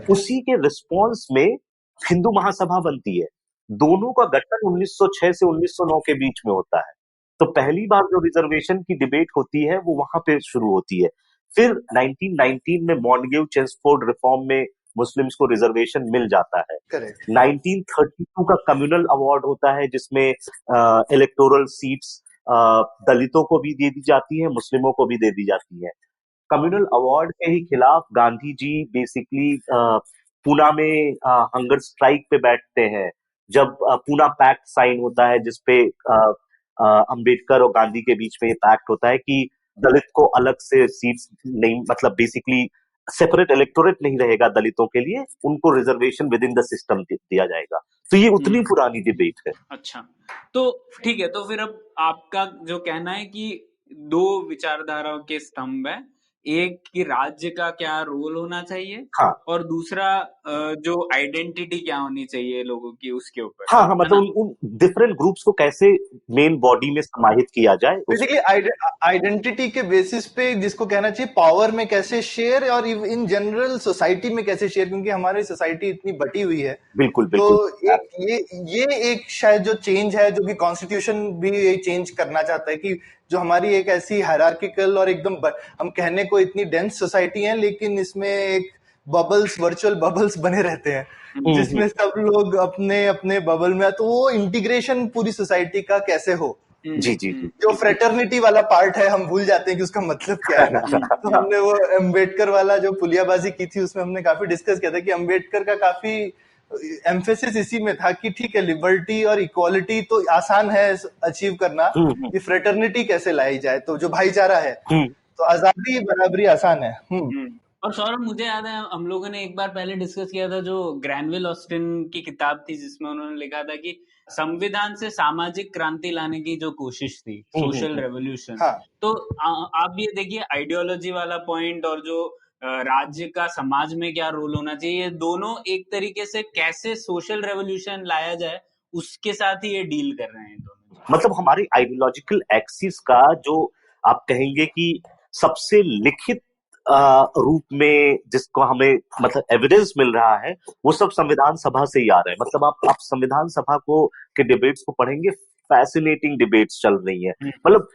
उसी के रिस्पॉन्स में हिंदू महासभा बनती है। दोनों का गठन 1906 से 1909 के बीच में होता है। तो पहली बार जो रिजर्वेशन की डिबेट होती है वो वहां पे शुरू होती है। फिर 1919 में मॉन्टेग्यू चेम्सफोर्ड रिफॉर्म में मुस्लिम्स को रिजर्वेशन मिल जाता है। 1932 का कम्युनल अवार्ड होता है, जिसमें इलेक्टोरल सीट्स दलितों को भी दे दी जाती है, मुस्लिमों को भी दे दी जाती है। कम्युनल अवार्ड के ही खिलाफ गांधी जी बेसिकली पूना में हंगर स्ट्राइक पे बैठते हैं। जब पूना पैक्ट साइन होता है, जिसपे अंबेडकर और गांधी के बीच में ये पैक्ट होता है कि दलित को अलग से सीट्स नहीं, मतलब बेसिकली सेपरेट इलेक्टोरेट नहीं रहेगा दलितों के लिए, उनको reservation with in the system दिया जाएगा। तो ये उतनी पुरानी डिबेट है। अच्छा, तो ठीक है। तो फिर अब आपका जो कहना है कि दो विचारधाराओं के स्तंभ है, एक कि राज्य का क्या रोल होना चाहिए, हाँ, और दूसरा जो आइडेंटिटी क्या होनी चाहिए लोगों की, उसके ऊपर। हाँ, मतलब उन डिफरेंट ग्रुप्स को कैसे मेन बॉडी में समाहित किया जाए। बेसिकली आइडेंटिटी के बेसिस पे जिसको कहना चाहिए पावर में कैसे शेयर, और इन जनरल सोसाइटी में कैसे शेयर, क्योंकि हमारी सोसाइटी इतनी बटी हुई है। बिल्कुल तो बिल्कुल। ये एक शायद जो चेंज है, जो कि कॉन्स्टिट्यूशन भी चेंज करना चाहता है, कि जो हमारी एक ऐसी हायरार्किकल और एकदम हम कहने को इतनी डेंस सोसाइटी है, लेकिन इसमें एक बबल्स, वर्चुअल बबल्स बने रहते हैं जिसमें सब लोग अपने अपने बबल में, तो वो इंटीग्रेशन पूरी सोसाइटी का कैसे हो। जी जी जी। जो फ्रेटर्निटी वाला पार्ट है हम भूल जाते हैं कि उसका मतलब क्या है। तो हमने वो अम्बेडकर वाला जो पुलियाबाजी की थी उसमें हमने काफी डिस्कस किया था कि अम्बेडकर का काफी एम्फेसिस इसी में था कि ठीक है, लिबर्टी और इक्वालिटी तो आसान है अचीव करना, ये फ्रेटर्निटी कैसे लाई जाए, तो जो भाईचारा है, तो आजादी बराबरी आसान है। और सौरभ, मुझे याद है हम लोगों ने एक बार पहले डिस्कस किया था जो ग्रैनविल ऑस्टिन की किताब थी जिसमें उन्होंने लिखा था कि संविधान से सामाजिक क्रांति लाने की जो कोशिश थी, सोशल रेवोल्यूशन। हाँ। तो आप ये देखिए, आइडियोलॉजी वाला पॉइंट और जो राज्य का समाज में क्या रोल होना चाहिए, ये दोनों एक तरीके से कैसे सोशल रेवोल्यूशन लाया जाए उसके साथ ही ये डील कर रहे हैं दोनों। मतलब हमारी आइडियोलॉजिकल एक्सिस का जो आप कहेंगे कि सबसे लिखित रूप में जिसको हमें मतलब एविडेंस मिल रहा है, वो सब संविधान सभा से ही आ रहा है। मतलब आप संविधान सभा को के डिबेट्स को पढ़ेंगे, फैसिनेटिंग डिबेट्स चल रही है। मतलब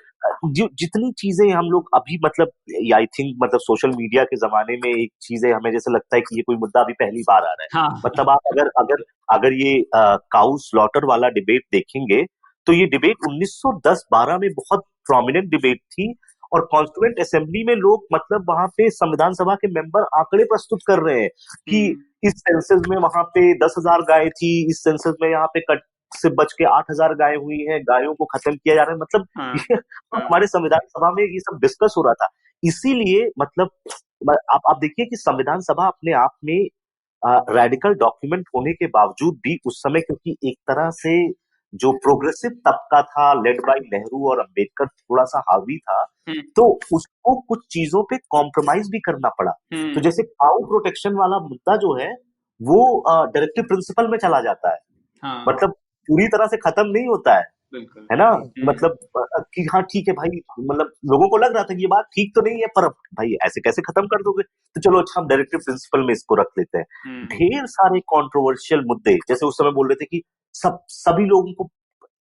जितनी चीजें हम लोग अभी मतलब आई थिंक मतलब सोशल मीडिया के जमाने में एक चीज है, हमें जैसे लगता है कि ये कोई मुद्दा अभी पहली बार आ रहा है। हाँ। मतलब आप अगर अगर अगर ये काउ स्लॉटर वाला डिबेट देखेंगे तो ये डिबेट 1910-12 में बहुत प्रोमिनेंट डिबेट थी, और कॉन्स्टिट्यूएंट असेंबली में लोग मतलब वहां पे संविधान सभा के मेंबर आंकड़े प्रस्तुत कर रहे हैं कि इस सेंसस में वहां पे 10,000 गाय थी, इस सेंसस में यहाँ पे कट से बच के 8,000 गाय हुई हैं, गायों को खत्म किया जा रहा है। मतलब ये हमारे संविधान सभा में ये सब डिस्कस हो रहा था। इसीलिए मतलब आप देखिए कि संविधान सभा अपने आप में रेडिकल डॉक्यूमेंट होने के बावजूद भी उस समय, क्योंकि एक तरह से जो प्रोग्रेसिव तबका था लेड बाय नेहरू और अंबेडकर थोड़ा सा हावी था, तो उसको कुछ चीजों पे कॉम्प्रोमाइज भी करना पड़ा। तो जैसे काउ प्रोटेक्शन वाला मुद्दा जो है वो डायरेक्टिव प्रिंसिपल में चला जाता है। हाँ। मतलब पूरी तरह से खत्म नहीं होता है ना। मतलब कि हाँ ठीक है भाई, मतलब लोगों को लग रहा था कि ये बात ठीक तो नहीं है, पर भाई ऐसे कैसे खत्म कर दोगे, तो चलो अच्छा हम डायरेक्टिव प्रिंसिपल में इसको रख लेते हैं। ढेर सारे कंट्रोवर्शियल मुद्दे, जैसे उस समय बोल रहे थे कि सभी लोगों को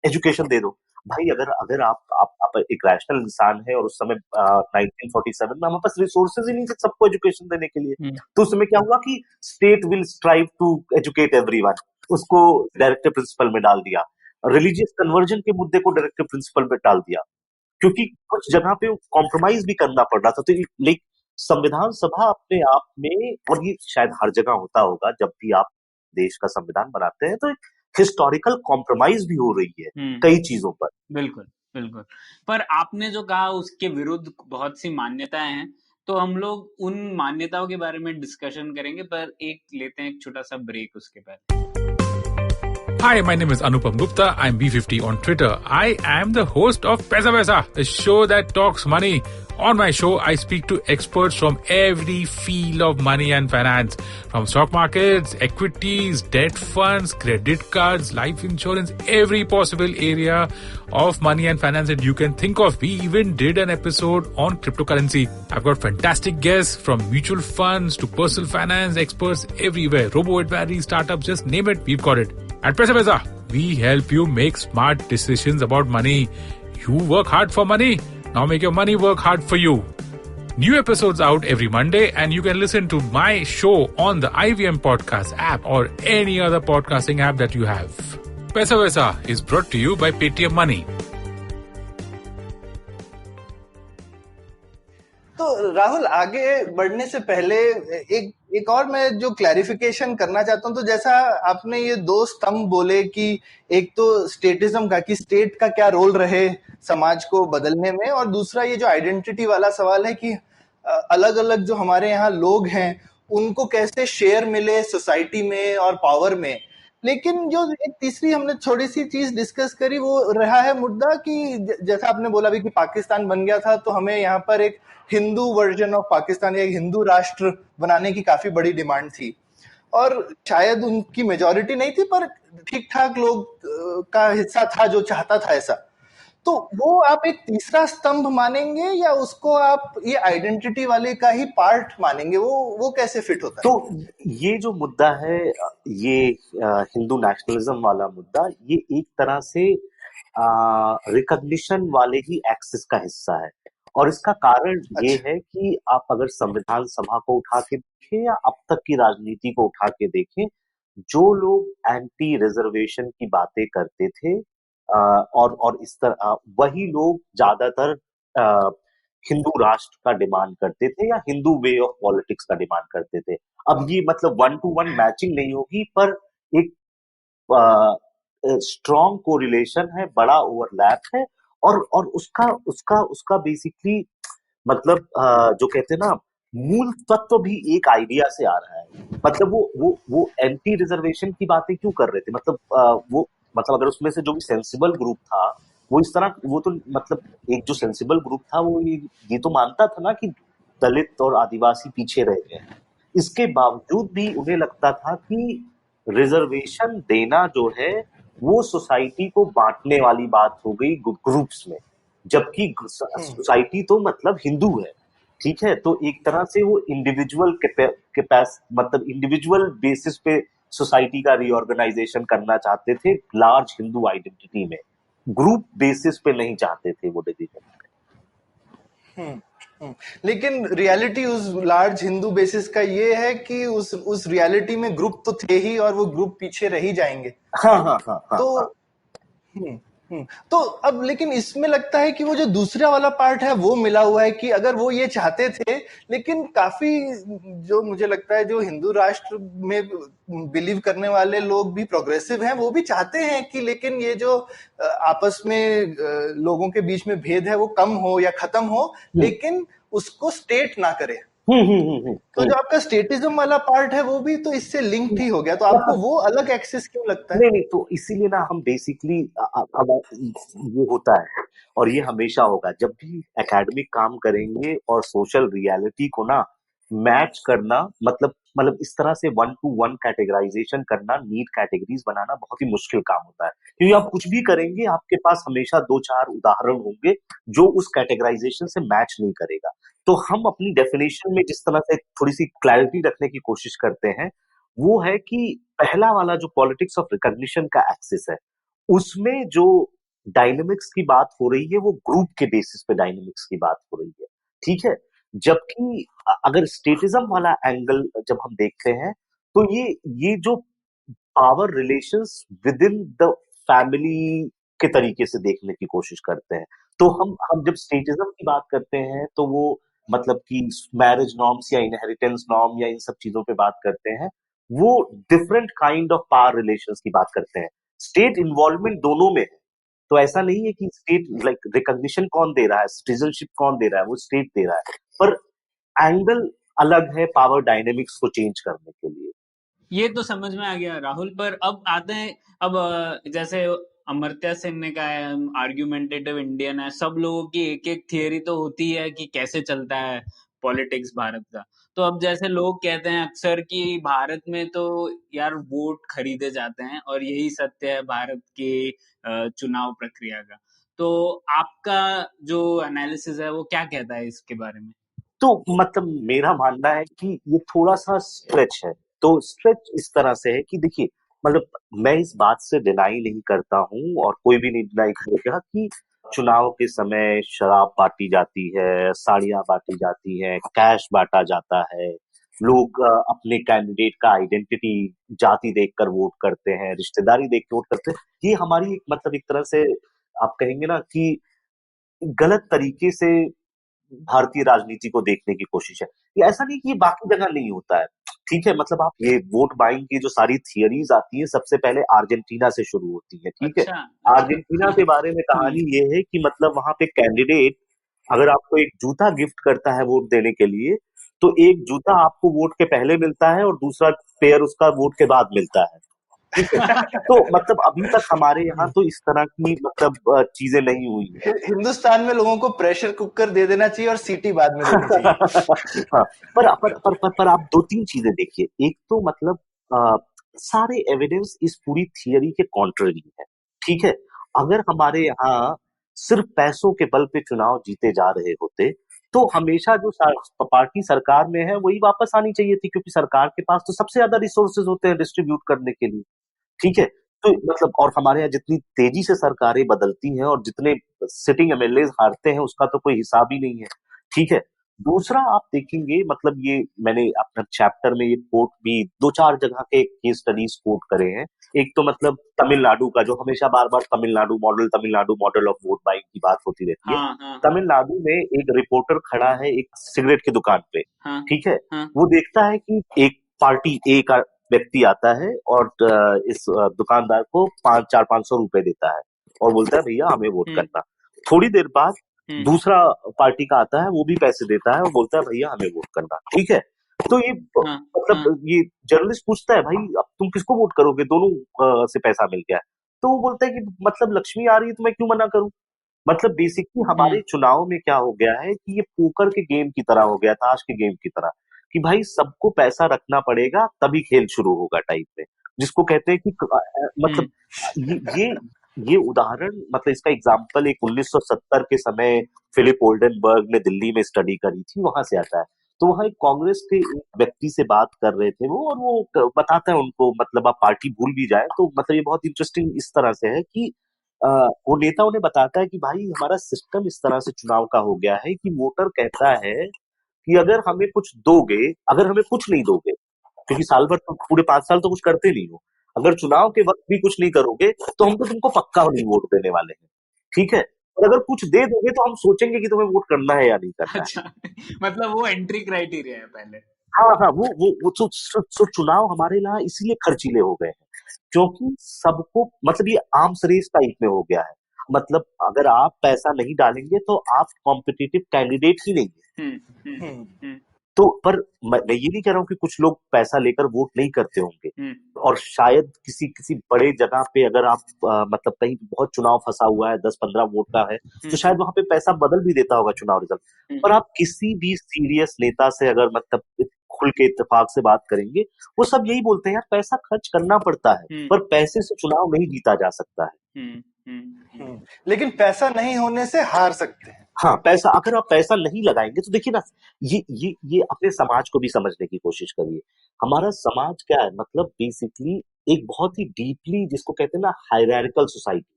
एजुकेशन दे दो। भाई अगर अगर आप एक रैशनल इंसान है और उस समय 1947 में हमारे पास रिसोर्सेज ही नहीं थे सबको एजुकेशन देने के लिए, तो उस समय क्या हुआ कि state will strive to educate everyone, उसको डायरेक्टिव प्रिंसिपल में डाल दिया। रिलीजियस कन्वर्जन के मुद्दे को डायरेक्टिव प्रिंसिपल पे डाल दिया, क्योंकि कुछ जगह पे कॉम्प्रोमाइज भी करना पड़ रहा था। तो लाइक संविधान सभा अपने आप में, और ये शायद हर जगह होता होगा जब भी आप देश का संविधान बनाते हैं, तो हिस्टोरिकल कॉम्प्रोमाइज भी हो रही है कई चीजों पर। बिल्कुल बिल्कुल। पर आपने जो कहा उसके विरुद्ध बहुत सी मान्यताएं हैं, तो हम लोग उन मान्यताओं के बारे में डिस्कशन करेंगे, पर एक लेते हैं एक छोटा सा ब्रेक उसके पहले। Hi, my name is Anupam Gupta. I'm B50 on Twitter. I am the host of Paisa Vaisa, the show that talks money. On my show, I speak to experts from every field of money and finance, from stock markets, equities, debt funds, credit cards, life insurance, every possible area of money and finance that you can think of. We even did an episode on cryptocurrency. I've got fantastic guests from mutual funds to personal finance experts everywhere. Robo-advisory, startups, just name it, we've got it. At Paisa Vaisa, we help you make smart decisions about money. You work hard for money. Now make your money work hard for you. New episodes out every Monday, and you can listen to my show on the IVM Podcast app or any other podcasting app that you have. Paisa Vaisa is brought to you by Paytm Money. तो राहुल, आगे बढ़ने से पहले एक और मैं जो clarification करना चाहता हूं, तो जैसा आपने ये दो स्तंभ बोले कि एक तो स्टेटिज्म का, कि स्टेट का क्या रोल रहे समाज को बदलने में, और दूसरा ये जो आइडेंटिटी वाला सवाल है कि अलग अलग जो हमारे यहाँ लोग हैं उनको कैसे शेयर मिले सोसाइटी में और पावर में। लेकिन जो एक तीसरी हमने थोड़ी सी चीज डिस्कस करी वो रहा है मुद्दा कि जैसा आपने बोला भी कि पाकिस्तान बन गया था तो हमें यहाँ पर एक हिंदू वर्जन ऑफ पाकिस्तान या एक हिंदू राष्ट्र बनाने की काफी बड़ी डिमांड थी, और शायद उनकी मेजॉरिटी नहीं थी पर ठीक ठाक लोग का हिस्सा था जो चाहता था ऐसा। तो वो आप एक तीसरा स्तंभ मानेंगे या उसको आप ये आइडेंटिटी वाले का ही पार्ट मानेंगे? वो कैसे फिट होता है? तो ये जो मुद्दा है, ये हिंदू नेशनलिज्म वाला मुद्दा, ये एक तरह से रिकॉग्निशन वाले ही एक्सिस का हिस्सा है। और इसका कारण ये अच्छा। है कि आप अगर संविधान सभा को उठा के देखें या अब तक की राजनीति को उठा के देखें, जो लोग एंटी रिजर्वेशन की बातें करते थे और इस तरह वही लोग ज्यादातर हिंदू राष्ट्र का डिमांड करते थे या हिंदू वे ऑफ पॉलिटिक्स का डिमांड करते थे। अब ये मतलब 1 to 1 मैचिंग नहीं होगी, पर एक स्ट्रॉन्ग कोरिलेशन है, बड़ा ओवरलैप है। और उसका उसका उसका बेसिकली मतलब जो कहते हैं ना, मूल तत्व भी एक आइडिया से आ रहा है। मतलब वो एंटी रिजर्वेशन की बातें क्यों कर रहे थे, मतलब वो मतलब अगर उसमें से जो भी सेंसिबल ग्रुप था, वो इस तरह, वो तो मतलब एक जो सेंसिबल ग्रुप था वो ये तो मानता था ना कि दलित और आदिवासी पीछे रह गए हैं। इसके बावजूद भी उन्हें लगता था कि रिजर्वेशन देना जो है वो सोसाइटी को बांटने वाली बात हो गई ग्रुप्स में, जबकि सोसाइटी तो मतलब हिंदू है, ठीक है। तो एक तरह से वो इंडिविजुअल मतलब इंडिविजुअल बेसिस पे सोसाइटी का रीऑर्गेनाइजेशन करना चाहते थे, लार्ज हिंदू आइडेंटिटी में, ग्रुप बेसिस पे नहीं चाहते थे वो डिवीजन। लेकिन रियलिटी उस लार्ज हिंदू बेसिस का ये है कि उस रियलिटी में ग्रुप तो थे ही और वो ग्रुप पीछे रह ही जाएंगे। हाँ हाँ हाँ हाँ तो हाँ। हम्म तो अब लेकिन इसमें लगता है कि वो जो दूसरा वाला पार्ट है वो मिला हुआ है कि अगर वो ये चाहते थे, लेकिन काफी जो मुझे लगता है जो हिंदू राष्ट्र में बिलीव करने वाले लोग भी प्रोग्रेसिव हैं, वो भी चाहते हैं कि लेकिन ये जो आपस में लोगों के बीच में भेद है वो कम हो या खत्म हो, लेकिन उसको स्टेट ना करे। तो जो आपका स्टेटिज्म वाला पार्ट है वो भी तो इससे लिंक्ड ही हो गया, तो आपको वो अलग एक्सेस क्यों लगता है? नहीं, तो इसीलिए ना हम बेसिकली अब ये होता है और ये हमेशा होगा, जब भी एकेडमिक काम करेंगे और सोशल रियलिटी को ना मैच करना, मतलब इस तरह से 1 to 1 कैटेगराइजेशन करना, नीट कैटेगरीज बनाना बहुत ही मुश्किल काम होता है, क्योंकि आप कुछ भी करेंगे आपके पास हमेशा 2-4 उदाहरण होंगे जो उस कैटेगराइजेशन से मैच नहीं करेगा। तो हम अपनी डेफिनेशन में जिस तरह से थोड़ी सी क्लैरिटी रखने की कोशिश करते हैं, वो है कि पहला वाला जो पॉलिटिक्स ऑफ रिकॉग्निशन का एक्सिस है, उसमें जो डायनेमिक्स की बात हो रही है वो ग्रुप के बेसिस पे डायनेमिक्स की बात हो रही है, ठीक है। जबकि अगर स्टेटिज्म वाला एंगल जब हम देखते हैं, तो ये जो power relations with in the family के तरीके से देखने की कोशिश करते हैं। तो हम जब स्टेटिज्म की बात करते हैं तो वो मतलब कि मैरिज नॉर्म्स या इनहेरिटेंस नॉर्म या इन सब चीजों पे बात करते हैं, वो different kind of power relations की बात करते हैं। स्टेट इन्वॉल्वमेंट दोनों में है, तो ऐसा नहीं है कि स्टेट लाइक रिकॉग्निशन कौन दे रहा है, सिटीजनशिप कौन दे रहा है, वो स्टेट दे रहा है, पर एंगल अलग है पावर डायनेमिक्स को चेंज करने के लिए। ये तो समझ में आ गया राहुल, पर अब आते हैं, अब जैसे अमर्त्य सेन ने कहा है आर्ग्यूमेंटेटिव इंडियन है, सब लोगों की एक एक थियरी तो होती है कि कैसे चलता है पॉलिटिक्स भारत का। तो अब जैसे लोग कहते हैं अक्सर कि भारत में तो यार वोट खरीदे जाते हैं और यही सत्य है भारत के चुनाव प्रक्रिया का। तो आपका जो एनालिसिस है वो क्या कहता है इसके बारे में? तो मतलब मेरा मानना है कि ये थोड़ा सा स्ट्रेच है। तो स्ट्रेच इस तरह से है कि देखिए, मतलब मैं इस बात से डिनाई नहीं करता हूँ और कोई भी नहीं डिनाई करेगा कि चुनाव के समय शराब बांटी जाती है, साड़ियां बांटी जाती हैं, कैश बांटा जाता है, लोग अपने कैंडिडेट का आइडेंटिटी जाति देखकर वोट करते हैं, रिश्तेदारी देख के वोट करते हैं। ये हमारी मतलब एक तरह से आप कहेंगे ना कि गलत तरीके से भारतीय राजनीति को देखने की कोशिश है। ये ऐसा नहीं कि ये बाकी जगह नहीं होता है, ठीक है। मतलब आप ये वोट बाइंग की जो सारी थियरीज आती है सबसे पहले अर्जेंटीना से शुरू होती है, ठीक है। अच्छा, अच्छा। अर्जेंटीना के बारे में कहानी ये है कि मतलब वहां पे कैंडिडेट अगर आपको एक जूता गिफ्ट करता है वोट देने के लिए, तो एक जूता आपको वोट के पहले मिलता है और दूसरा पेयर उसका वोट के बाद मिलता है, ठीक है। तो मतलब अभी तक हमारे यहाँ तो इस तरह की मतलब चीजें नहीं हुई है। हिंदुस्तान में लोगों को प्रेशर कुकर दे देना चाहिए और सीटी बाद में देनी चाहिए। हाँ, पर आप 2-3 चीजें देखिए। एक तो मतलब सारे एविडेंस इस पूरी थियरी के कॉन्ट्ररी है, ठीक है। अगर हमारे यहाँ सिर्फ पैसों के बल पे चुनाव जीते जा रहे होते, तो हमेशा जो पार्टी सरकार में है वही वापस आनी चाहिए थी, क्योंकि सरकार के पास तो सबसे ज्यादा रिसोर्सेज होते हैं डिस्ट्रीब्यूट करने के लिए, ठीक है। तो मतलब और हमारे यहाँ जितनी तेजी से सरकारें बदलती हैं और जितने सिटिंग एमएलए हारते हैं उसका तो कोई हिसाब ही नहीं है। ठीक है। दूसरा आप देखेंगे मतलब ये मैंने अपना चैप्टर में ये कोट भी दो चार जगह के केस स्टडीज कोट करे हैं। एक तो मतलब तमिलनाडु का जो हमेशा बार बार Tamil Nadu model of vote buying की बात होती रहती है। तमिलनाडु में एक रिपोर्टर खड़ा है एक सिगरेट की दुकान पे। ठीक है। वो देखता है कि एक पार्टी ए का व्यक्ति आता है और इस दुकानदार को 500 रुपए देता है और बोलता है भैया हमें वोट करना। थोड़ी देर बाद दूसरा पार्टी का आता है वो भी पैसे देता है और बोलता है भैया हमें वोट करना। ठीक है। तो ये मतलब ये जर्नलिस्ट पूछता है भाई अब तुम किसको वोट करोगे, दोनों से पैसा मिल गया है। तो वो बोलता है कि मतलब लक्ष्मी आ रही है तो मैं क्यों मना करूं। मतलब बेसिकली हमारे चुनाव में क्या हो गया है कि ये पोकर के गेम की तरह हो गया, ताश के गेम की तरह, कि भाई सबको पैसा रखना पड़ेगा तभी खेल शुरू होगा टाइप में, जिसको कहते हैं कि मतलब ये ये उदाहरण मतलब इसका एग्जाम्पल एक 1970 के समय फिलिप ओल्डनबर्ग ने दिल्ली में स्टडी करी थी, वहां से आता है। तो वहां एक कांग्रेस के एक व्यक्ति से बात कर रहे थे वो, और वो बताता है उनको मतलब आप पार्टी भूल भी जाए तो मतलब ये बहुत इंटरेस्टिंग इस तरह से है कि वो नेता उन्हें बताता है कि भाई हमारा सिस्टम इस तरह से चुनाव का हो गया है कि वोटर कहता है कि अगर हमें कुछ दोगे, अगर हमें कुछ नहीं दोगे, क्योंकि साल भर तो पूरे 5 साल तो कुछ करते नहीं हो, अगर चुनाव के वक्त भी कुछ नहीं करोगे तो हम तो तुमको पक्का नहीं वोट देने वाले हैं। ठीक है। और अगर कुछ दे दोगे तो हम सोचेंगे कि तुम्हें वोट करना है या नहीं करना अच्छा, मतलब वो एंट्री क्राइटेरिया है पहले। हाँ वो तो चुनाव हमारे यहाँ इसीलिए खर्चीले हो गए हैं क्योंकि सबको मतलब ये आर्म्स रेस टाइप में हो गया है। मतलब अगर आप पैसा नहीं डालेंगे तो आप कॉम्पिटिटिव कैंडिडेट ही नहीं है। तो पर मैं ये नहीं कह रहा हूँ कि कुछ लोग पैसा लेकर वोट नहीं करते होंगे, और शायद किसी किसी बड़े जगह पे अगर आप मतलब कहीं बहुत चुनाव फंसा हुआ है 10-15 वोट का है तो शायद वहां पे पैसा बदल भी देता होगा चुनाव रिजल्ट। पर आप किसी भी सीरियस नेता से अगर मतलब खुल के इत्तेफाक से बात करेंगे वो सब यही बोलते हैं यार पैसा खर्च करना पड़ता है पर पैसे से चुनाव नहीं जीता जा सकता है। लेकिन पैसा नहीं होने से हार सकते हैं। हाँ, पैसा अगर आप पैसा नहीं लगाएंगे तो देखिए ना, ये अपने समाज को भी समझने की कोशिश करिए। हमारा समाज क्या है, मतलब बेसिकली एक बहुत ही डीपली जिसको कहते हैं ना हायरार्किकल सोसाइटी।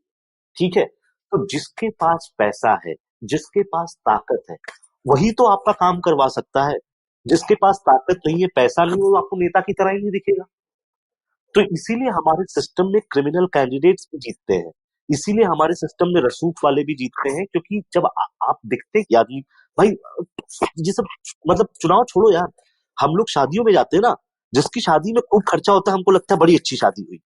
ठीक है। तो जिसके पास पैसा है, जिसके पास ताकत है, वही तो आपका काम करवा सकता है। जिसके पास ताकत नहीं है, पैसा नहीं, वो आपको नेता की तरह ही नहीं दिखेगा। तो इसीलिए हमारे सिस्टम में क्रिमिनल कैंडिडेट्स भी जीतते हैं, इसीलिए हमारे सिस्टम में रसूख वाले भी जीतते हैं, क्योंकि जब आप दिखते हैं कि आदमी भाई ये सब मतलब चुनाव छोड़ो यार, हम लोग शादियों में जाते हैं ना, जिसकी शादी में खूब खर्चा होता है हमको लगता है बड़ी अच्छी शादी हुई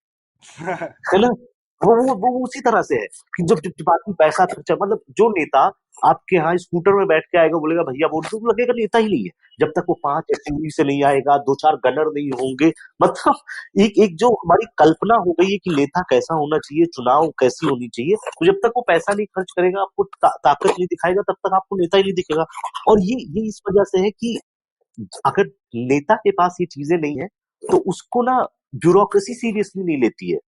है ना। वो उसी तरह से है कि जब जब आदमी पैसा खर्चा, मतलब जो नेता आपके यहाँ स्कूटर में बैठ के आएगा बोलेगा भैया वोट दो, लगेगा नेता ही नहीं है जब तक वो 5 एसयूवी से नहीं आएगा, 2-4 गनर नहीं होंगे। मतलब एक एक जो हमारी कल्पना हो गई है कि नेता कैसा होना चाहिए, चुनाव कैसी होनी चाहिए, तो जब तक वो पैसा नहीं खर्च करेगा, आपको ताकत नहीं दिखाएगा, तब तक आपको नेता ही नहीं दिखेगा। और ये इस वजह से है कि अगर नेता के पास ये चीजें नहीं है तो उसको ना ब्यूरोक्रेसी सीरियसली नहीं लेती है।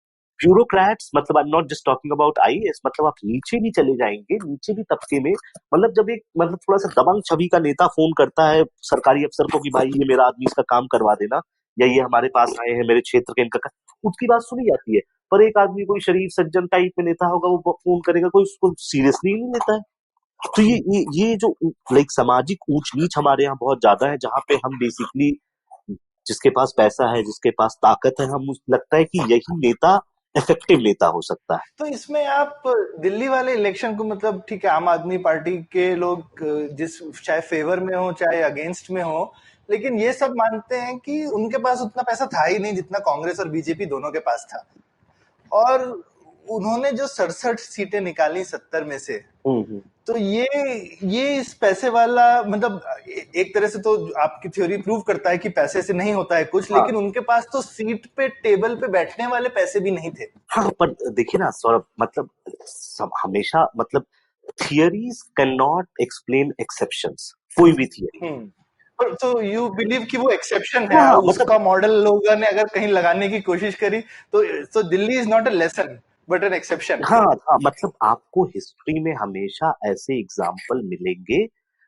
ब्यूरोक्रेट्स मतलब I am not just talking about IAS, मतलब आप नीचे भी चले जाएंगे, नीचे भी तबके में, मतलब जब एक मतलब थोड़ा सा दबंग छवि का नेता फोन करता है सरकारी अफसर को कि भाई ये मेरा आदमी इसका काम करवा देना, या ये हमारे पास आए हैं मेरे क्षेत्र के इनका, उसकी बात सुनी जाती है। पर एक आदमी कोई शरीफ सज्जन टाइप में नेता होगा, वो फोन करेगा, कोई उसको सीरियसली नहीं लेता है। तो ये जो लाइक सामाजिक ऊंच नीच हमारे यहाँ बहुत ज्यादा है, जहाँ पे हम बेसिकली जिसके पास पैसा है, जिसके पास ताकत है, हम लगता है कि यही नेता इफेक्टिव नेता हो सकता है। तो इसमें आप दिल्ली वाले इलेक्शन को मतलब ठीक है, आम आदमी पार्टी के लोग जिस चाहे फेवर में हो चाहे अगेंस्ट में हो, लेकिन ये सब मानते हैं कि उनके पास उतना पैसा था ही नहीं जितना कांग्रेस और बीजेपी दोनों के पास था। और उन्होंने जो 67 सीटें निकाली 70 में से, तो ये इस पैसे वाला मतलब एक तरह से तो आपकी थ्योरी प्रूव करता है कि पैसे से नहीं होता है कुछ। हाँ। लेकिन उनके पास तो सीट पे टेबल पे बैठने वाले पैसे भी नहीं थे। हाँ, पर देखिए ना सौरभ, मतलब हमेशा मतलब theories can not explain exceptions, कोई भी थियरी। तो यू बिलीव कि वो एक्सेप्शन है। हाँ, उसका मॉडल लोगों ने अगर कहीं लगाने की कोशिश करी तो Delhi is not a lesson but an exception. हाँ, मतलब आपको हिस्ट्री में हमेशा ऐसे एग्जाम्पल मिलेंगे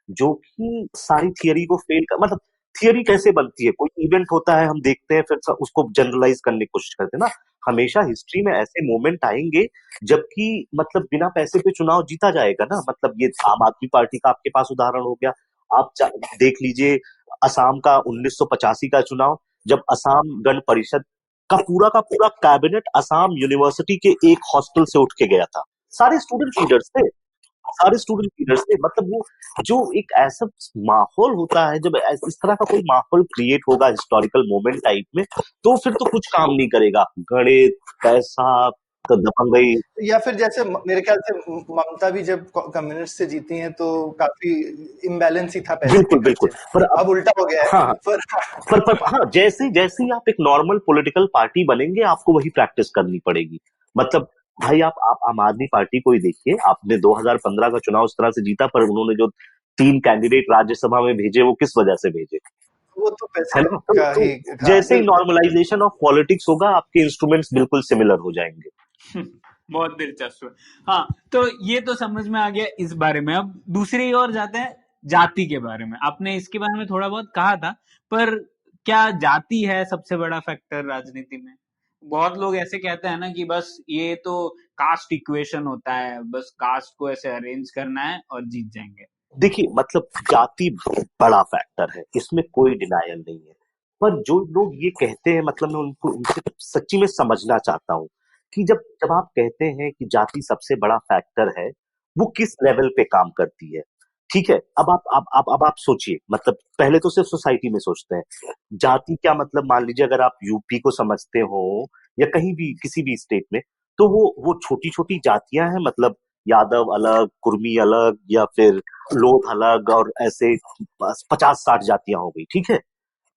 जो कि सारी थियरी को फेल कर, मतलब थियरी कैसे बनती है, कोई इवेंट होता है हम देखते हैं फिर उसको जनरलाइज करने की कोशिश करते हैं ना। हमेशा हिस्ट्री में ऐसे मोमेंट आएंगे जबकि मतलब बिना पैसे पे चुनाव जीता जाएगा ना। मतलब ये आम आदमी पार्टी का आपके पास उदाहरण हो गया। आप देख लीजिए असम का 1985 का चुनाव, जब असम गण परिषद का पूरा कैबिनेट असम यूनिवर्सिटी के एक हॉस्टल से उठ के गया था। सारे स्टूडेंट लीडर्स थे, सारे स्टूडेंट लीडर्स थे। मतलब वो जो एक ऐसा माहौल होता है, जब इस तरह का कोई माहौल क्रिएट होगा हिस्टोरिकल मोमेंट टाइप में, तो फिर तो कुछ काम नहीं करेगा गणित, पैसा, तो दबंगई। या फिर जैसे मेरे ख्याल से ममता भी जब कम्युनिस्ट से जीती हैं तो काफी इम्बैलेंस ही था पैसे बिल्कुल के बिल्कुल। खर्चे पर में। अब उल्टा हो गया है। हाँ पर हाँ, जैसे जैसे ही आप एक नॉर्मल पॉलिटिकल पार्टी बनेंगे, आपको वही प्रैक्टिस करनी पड़ेगी। मतलब भाई आप आम आदमी पार्टी को ही देखिए, आपने 2015 का चुनाव उस तरह से जीता, पर उन्होंने जो 3 कैंडिडेट राज्यसभा में भेजे, वो किस वजह से भेजे, वो तो है पैसे ना? का ही था। जैसे ही बिल्कुल नॉर्मलाइजेशन ऑफ पॉलिटिक्स होगा, आपके इंस्ट्रूमेंट्स बिल्कुल सिमिलर हो जाएंगे। बहुत दिलचस्प है। हाँ, तो ये तो समझ में आ गया इस बारे में। अब दूसरी ओर जाते हैं, जाति के बारे में। आपने इसके बारे में थोड़ा बहुत कहा था, पर क्या जाति है सबसे बड़ा फैक्टर राजनीति में? बहुत लोग ऐसे कहते हैं ना कि बस ये तो कास्ट इक्वेशन होता है, बस कास्ट को ऐसे अरेंज करना है और जीत जाएंगे। देखिए मतलब जाति बड़ा फैक्टर है, इसमें कोई डिनायल नहीं है। पर जो लोग ये कहते हैं, मतलब मैं उनको उनसे सच्ची में समझना चाहता हूँ कि जब जब आप कहते हैं कि जाति सबसे बड़ा फैक्टर है, वो किस लेवल पे काम करती है। ठीक है, अब आप सोचिए, मतलब पहले तो सिर्फ सोसाइटी में सोचते हैं। जाति क्या मतलब, मान लीजिए अगर आप यूपी को समझते हो या कहीं भी किसी भी स्टेट में, तो वो छोटी छोटी जातियां हैं। मतलब यादव अलग, कुर्मी अलग, या फिर लोग अलग, और ऐसे 50-60 जातियां हो गई, ठीक है।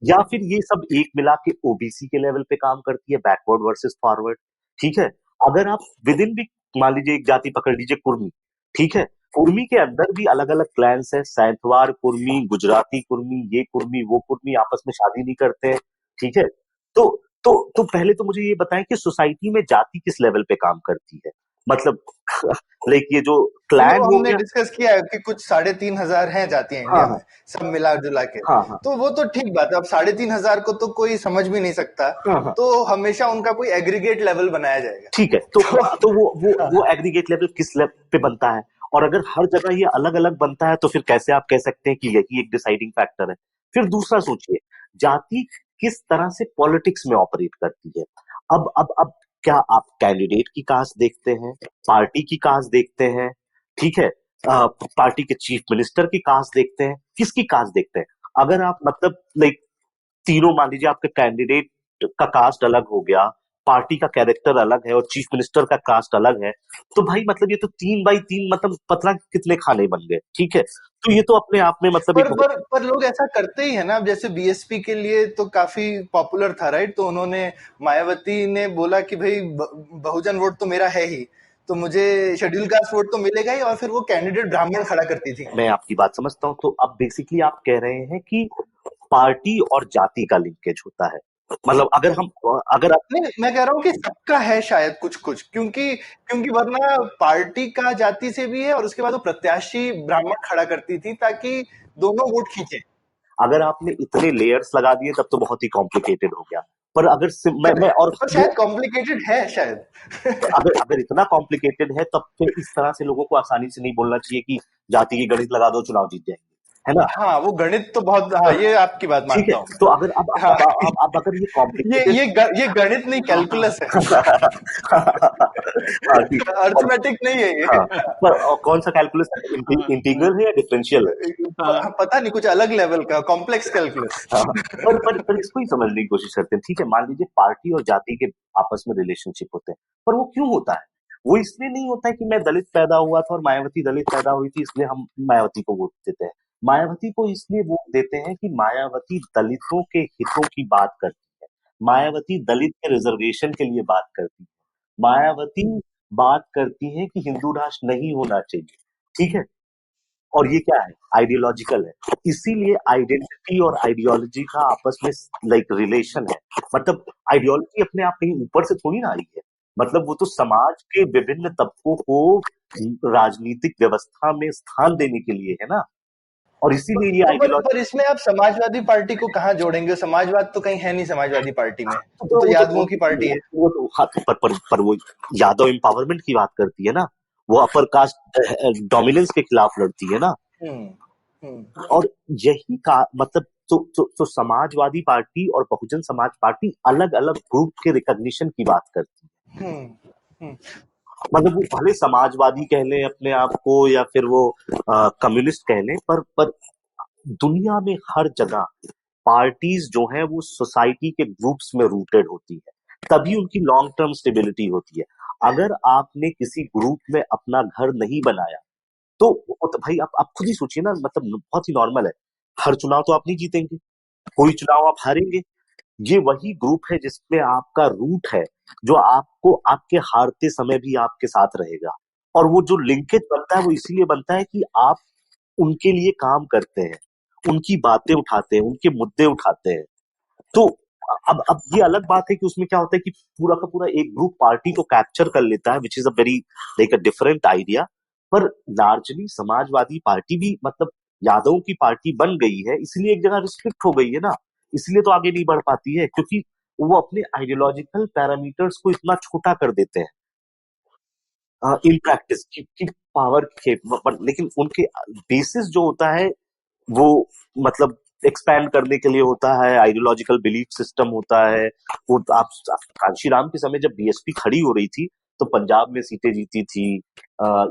या फिर ये सब एक मिला के ओबीसी के लेवल पे काम करती है, बैकवर्ड वर्सेस फॉरवर्ड, ठीक है। अगर आप विद इन भी मान लीजिए एक जाति पकड़ लीजिए, कुर्मी, ठीक है। कुर्मी के अंदर भी अलग अलग क्लैंस है, सैंथवार कुर्मी, गुजराती कुर्मी, ये कुर्मी वो कुर्मी, आपस में शादी नहीं करते हैं, ठीक है। तो पहले तो मुझे ये बताएं कि सोसाइटी में जाति किस लेवल पे काम करती है। मतलब लाइक ये जो मतलब क्लैन हो हमने गया। डिस्कस किया है कि कुछ 3,500 हैं जातियां हाँ इंडिया हाँ में, सब मिला जुला के। हाँ हाँ तो वो तो ठीक बात है। अब 3,500 को तो कोई समझ भी नहीं सकता, हाँ हाँ, तो हमेशा उनका कोई एग्रीगेट लेवल बनाया जाएगा। ठीक है। तो वो एग्रीगेट लेवल किस लेवल पे बनता है, और अगर हर जगह ये अलग अलग बनता है, तो फिर कैसे आप कह सकते हैं कि यही एक डिसाइडिंग फैक्टर है। फिर दूसरा सोचिए, जाति किस तरह से पॉलिटिक्स में ऑपरेट करती है। अब क्या आप कैंडिडेट की कास्ट देखते हैं, पार्टी की कास्ट देखते हैं, ठीक है, पार्टी के चीफ मिनिस्टर की कास्ट देखते हैं, किसकी कास्ट देखते हैं? अगर आप मतलब लाइक तीनों, मान लीजिए आपके कैंडिडेट का कास्ट अलग हो गया, पार्टी का कैरेक्टर अलग है, और चीफ मिनिस्टर का कास्ट अलग है, तो भाई मतलब ये तो 3x3, मतलब पता कितने खाने बन गए, ठीक है। तो ये तो अपने आप में मतलब एक पर लोग ऐसा करते ही है ना। अब जैसे बीएसपी के लिए तो काफी पॉपुलर था, राइट? तो उन्होंने, मायावती ने बोला कि भाई बहुजन वोट तो मेरा है ही, तो मुझे शेड्यूल कास्ट वोट तो मिलेगा ही, और फिर वो कैंडिडेट ब्राह्मण खड़ा करती थी। मैं आपकी बात समझता हूँ। तो अब बेसिकली आप कह रहे हैं कि पार्टी और जाति का लिंकेज होता है। मतलब अगर आप नहीं, मैं कह रहा हूँ कि सबका है शायद कुछ कुछ, क्योंकि क्योंकि वरना पार्टी का जाति से भी है, और उसके बाद वो प्रत्याशी ब्राह्मण खड़ा करती थी ताकि दोनों वोट खींचे। अगर आपने इतने लेयर्स लगा दिए, तब तो बहुत ही कॉम्प्लिकेटेड हो गया। पर अगर मैं करेक्ट, और पर वो शायद कॉम्प्लिकेटेड है शायद। अगर अगर इतना कॉम्प्लिकेटेड है, तब फिर इस तरह से लोगों को आसानी से नहीं बोलना चाहिए कि जाति की गणित लगा दो, चुनाव जीत जाएंगे, है ना? हाँ, वो गणित तो बहुत, हाँ, ये आपकी बात ठीक है। मानता हूँ। तो अगर हाँ, अब अगर ये कॉम्प्लिकेटेड ये गणित नहीं, कैलकुलस है। हाँ ठीक। और अर्थमेटिक नहीं है ये। हाँ, पर कौन सा कैलकुलस, इंटीग्रल है या डिफरेंशियल है? पता नहीं, कुछ अलग लेवल का कॉम्प्लेक्स कैलकुलस। हाँ, पर इसको ही समझने की कोशिश करते हैं। ठीक है, मान लीजिए पार्टी और जाति के आपस में रिलेशनशिप होते हैं, पर वो क्यों होता है? वो इसलिए नहीं होता है कि मैं दलित पैदा हुआ था और मायावती दलित पैदा हुई थी, इसलिए हम मायावती को वोट देते हैं। मायावती को इसलिए वोट देते हैं कि मायावती दलितों के हितों की बात करती है, मायावती दलित के रिजर्वेशन के लिए बात करती है, मायावती बात करती है कि हिंदू राष्ट्र नहीं होना चाहिए, ठीक है। और ये क्या है? आइडियोलॉजिकल है। इसीलिए आइडेंटिटी और आइडियोलॉजी का आपस में लाइक रिलेशन है। मतलब आइडियोलॉजी अपने आप कहीं ऊपर से थोड़ी ना आई है। मतलब वो तो समाज के विभिन्न तबकों को राजनीतिक व्यवस्था में स्थान देने के लिए है ना। और इसीलिए ये पर आइडियोलॉजी। इसमें आप समाजवादी पार्टी को कहाँ जोड़ेंगे? समाजवाद तो कहीं है नहीं समाजवादी पार्टी में, वो तो यादवों की पार्टी है। वो तो हाँ, पर वो यादव एम्पावरमेंट की बात करती है ना, वो अपर कास्ट डोमिनेंस के खिलाफ लड़ती है ना। और यही का मतलब तो समाजवादी पार्टी और बहुजन समाज पार्टी अलग अलग ग्रुप के रिकॉग्निशन की बात करती है। मतलब वो भले समाजवादी कह लें अपने आप को या फिर वो कम्युनिस्ट कह लें, पर दुनिया में हर जगह पार्टीज जो हैं वो सोसाइटी के ग्रुप्स में रूटेड होती है, तभी उनकी लॉन्ग टर्म स्टेबिलिटी होती है। अगर आपने किसी ग्रुप में अपना घर नहीं बनाया तो भाई आप खुद ही सोचिए ना, मतलब बहुत ही नॉर्मल है, हर चुनाव तो आप नहीं जीतेंगे, कोई चुनाव आप हारेंगे। ये वही ग्रुप है जिसमें आपका रूट है, जो आपको आपके हारते समय भी आपके साथ रहेगा। और वो जो लिंकेज बनता है वो इसीलिए बनता है कि आप उनके लिए काम करते हैं, उनकी बातें उठाते हैं, उनके मुद्दे उठाते हैं। तो अब ये अलग बात है कि उसमें क्या होता है कि पूरा का पूरा एक ग्रुप पार्टी को कैप्चर कर लेता है, which is a very like a different idea. पर लार्जली समाजवादी पार्टी भी मतलब यादवों की पार्टी बन गई है, इसलिए एक जगह रिस्ट्रिक्ट हो गई है ना, इसलिए तो आगे नहीं बढ़ पाती है, क्योंकि वो अपने आइडियोलॉजिकल पैरामीटर्स को इतना छोटा कर देते हैं इन प्रैक्टिस की पावर के, लेकिन उनके बेसिस जो होता है वो मतलब एक्सपैंड करने के लिए होता है, आइडियोलॉजिकल बिलीफ सिस्टम होता है। वो आप कांशी राम के समय जब बीएसपी खड़ी हो रही थी तो पंजाब में सीटें जीती थी,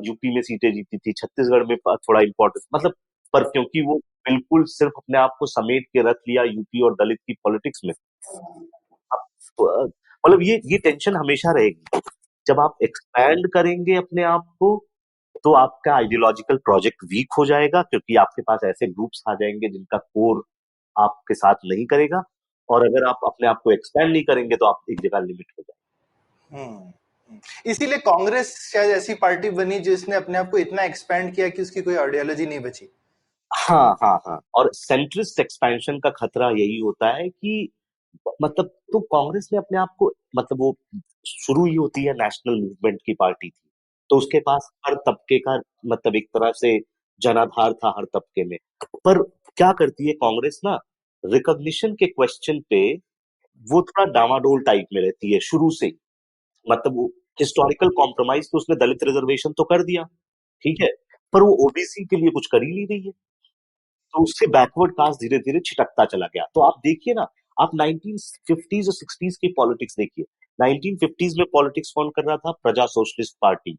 यूपी में सीटें जीती थी, छत्तीसगढ़ में थोड़ा इंपॉर्टेंट मतलब, पर क्योंकि वो बिल्कुल सिर्फ अपने आप को समेट के रख लिया यूपी और दलित की पॉलिटिक्स में। मतलब ये टेंशन हमेशा रहेगी। जब आप एक्सपैंड करेंगे अपने आप को तो आपका आइडियोलॉजिकल प्रोजेक्ट वीक हो जाएगा, क्योंकि आपके पास ऐसे ग्रुप्स आ जाएंगे जिनका कोर आपके साथ नहीं करेगा, और अगर आप अपने आप को एक्सपैंड नहीं करेंगे तो आप एक जगह लिमिट हो जाएंगे। इसीलिए कांग्रेस शायद ऐसी पार्टी बनी जिसने अपने आप को इतना एक्सपैंड किया कि उसकी कोई आइडियोलॉजी नहीं बची। हाँ हाँ हाँ, और सेंट्रिस्ट एक्सपेंशन का खतरा यही होता है कि मतलब तो कांग्रेस ने अपने आप को मतलब वो शुरू ही होती है नेशनल मूवमेंट की पार्टी थी, तो उसके पास हर तबके का मतलब एक तरह से जनाधार था हर तबके में। पर क्या करती है कांग्रेस ना, रिकॉग्निशन के क्वेश्चन पे वो थोड़ा डामाडोल टाइप में रहती है शुरू से ही। मतलब वो हिस्टोरिकल कॉम्प्रोमाइज तो उसने दलित रिजर्वेशन तो कर दिया, ठीक है, पर वो ओबीसी के लिए कुछ कर ही नहीं रही है, तो उससे बैकवर्ड कास्ट धीरे धीरे छिटकता चला गया। तो आप देखिए ना, आप 1950s और 60s की पॉलिटिक्स देखिए। 1950s में पॉलिटिक्स कौन कर रहा था? प्रजा सोशलिस्ट पार्टी,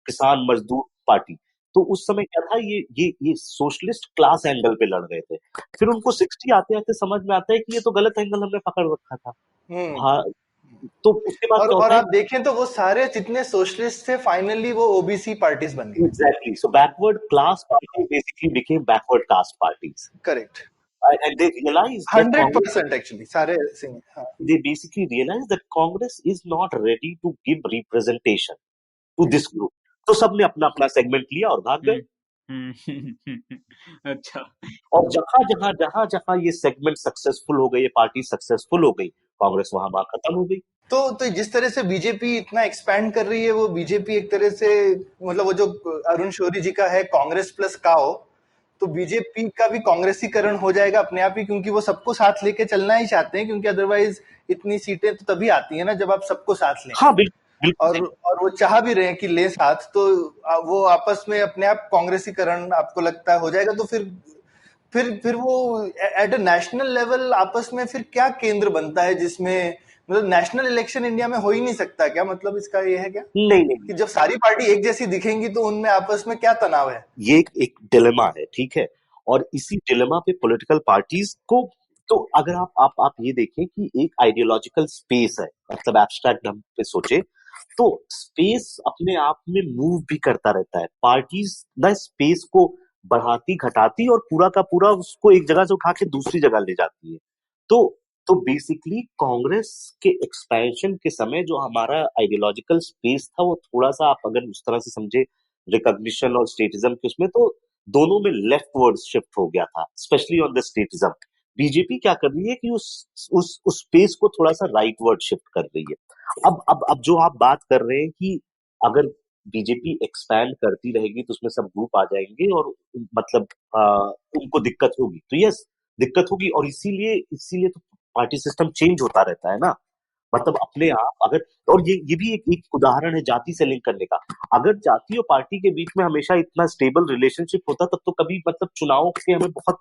किसान मजदूर पार्टी। तो उस समय क्या था, ये सोशलिस्ट क्लास एंगल पे लड़ रहे थे। फिर उनको 60 आते आते समझ में आता है कि ये तो गलत एंगल हमने पकड़ रखा था। हाँ, तो उसके बाद क्या और होता है, आप देखें तो वो सारे जितने सोशलिस्ट थे फाइनली वो ओबीसी पार्टीज बन गए। Exactly, so backward class party basically became backward caste parties. Correct, And they realized that 100% actually सारे ऐसे हैं। हाँ। they basically realized that Congress is not ready to give representation to this group. तो सबने अपना अपना सेगमेंट लिया और भाग गए। अच्छा, और जहां जहां ये सेगमेंट सक्सेसफुल हो गई, ये पार्टी सक्सेसफुल हो गई, कांग्रेस वहां खत्म हो गई। तो जिस तरह से बीजेपी इतना एक्सपैंड कर रही है, वो बीजेपी एक तरह से मतलब वो जो अरुण शौरी जी का है कांग्रेस प्लस काओ, तो बीजेपी का भी कांग्रेसीकरण हो जाएगा अपने आप ही, क्योंकि वो सबको साथ लेके चलना ही चाहते हैं, क्योंकि अदरवाइज इतनी सीटें तो तभी आती है ना जब आप सबको साथ लें। हाँ बिल्कुल, और वो चाह भी रहे हैं कि ले साथ, तो वो आपस में अपने आप कांग्रेसीकरण आपको लगता है हो जाएगा। तो फिर वो एट अ नेशनल लेवल आपस में फिर क्या केंद्र बनता है जिसमें मतलब नेशनल इलेक्शन इंडिया में हो ही नहीं सकता क्या? मतलब इसका ये है क्या नहीं कि जब सारी पार्टी एक जैसी दिखेंगी तो उनमें आपस में क्या तनाव है? ये एक डिलेमा है, ठीक है, और इसी डिलेमा पे पॉलिटिकल पार्टीज को, तो अगर आप ये देखें कि एक आइडियोलॉजिकल स्पेस है, मतलब एब्स्ट्रैक्ट ढंग पे सोचे तो स्पेस अपने आप में मूव भी करता रहता है। पार्टीज ना स्पेस को बढ़ाती घटाती और पूरा का पूरा उसको एक जगह से उठा के दूसरी जगह ले जाती है। तो बेसिकली कांग्रेस के एक्सपेंशन के समय जो हमारा आइडियोलॉजिकल स्पेस था वो थोड़ा सा, आप अगर उस तरह से समझे रिकॉग्निशन और स्टेटिज्म के उसमें, तो दोनों में लेफ्ट वर्ड शिफ्ट हो गया था, specially on the statism. BJP क्या कर रही है कि उस स्पेस को थोड़ा सा राइट वर्ड शिफ्ट कर रही है। अब जो आप बात कर रहे हैं कि अगर बीजेपी एक्सपैंड करती रहेगी तो उसमें सब ग्रुप आ जाएंगे और मतलब उनको दिक्कत होगी। तो यस, दिक्कत होगी, और इसीलिए इसीलिए तो पार्टी सिस्टम चेंज होता रहता है ना। मतलब अपने आप अगर, और ये भी एक उदाहरण है जाति से लिंक करने का। अगर जाति और पार्टी के बीच में हमेशा इतना स्टेबल रिलेशनशिप होता तब तो कभी मतलब चुनाव के हमें बहुत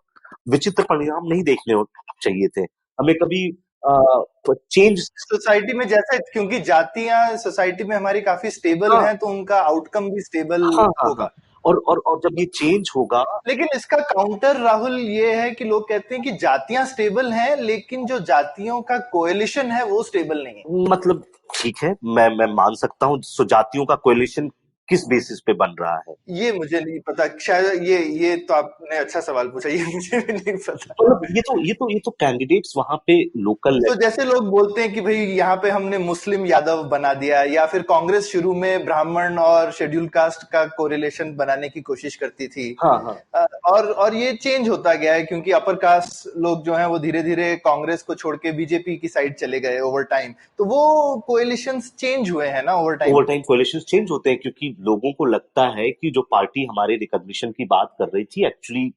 विचित्र परिणाम नहीं देखने चाहिए थे। हमें कभी चेंज सोसाइटी में जैसे, क्योंकि जातियां सोसाइटी में हमारी काफी स्टेबल हाँ हैं, तो उनका आउटकम भी स्टेबल हाँ हाँ हाँ, होगा। और जब ये चेंज होगा। लेकिन इसका काउंटर राहुल ये है कि लोग कहते हैं कि जातियां स्टेबल हैं, लेकिन जो जातियों का कोएलिशन है वो स्टेबल नहीं है। मतलब ठीक है, मैं मान सकता हूँ। सो जातियों का कोएलिशन किस बेसिस पे बन रहा है ये मुझे नहीं पता, शायद ये तो आपने अच्छा सवाल पूछा, ये मुझे भी नहीं पता। मतलब ये तो कैंडिडेट्स वहां पे लोकल तो जैसे लोग बोलते हैं कि भाई यहाँ पे हमने मुस्लिम यादव बना दिया, या फिर कांग्रेस शुरू में ब्राह्मण और शेड्यूल कास्ट का कोरिलेशन बनाने की कोशिश करती थी। हाँ हाँ और ये चेंज होता गया है, क्योंकि अपर कास्ट लोग जो हैं वो धीरे धीरे कांग्रेस को छोड़ के बीजेपी की साइड चले गए ओवर टाइम। तो वो कोएलिशंस चेंज हुए हैं ना over time. Over time coalition change होते हैं क्योंकि लोगों को लगता है कि जो पार्टी हमारे रिकॉग्निशन की बात कर रही थी एक्चुअली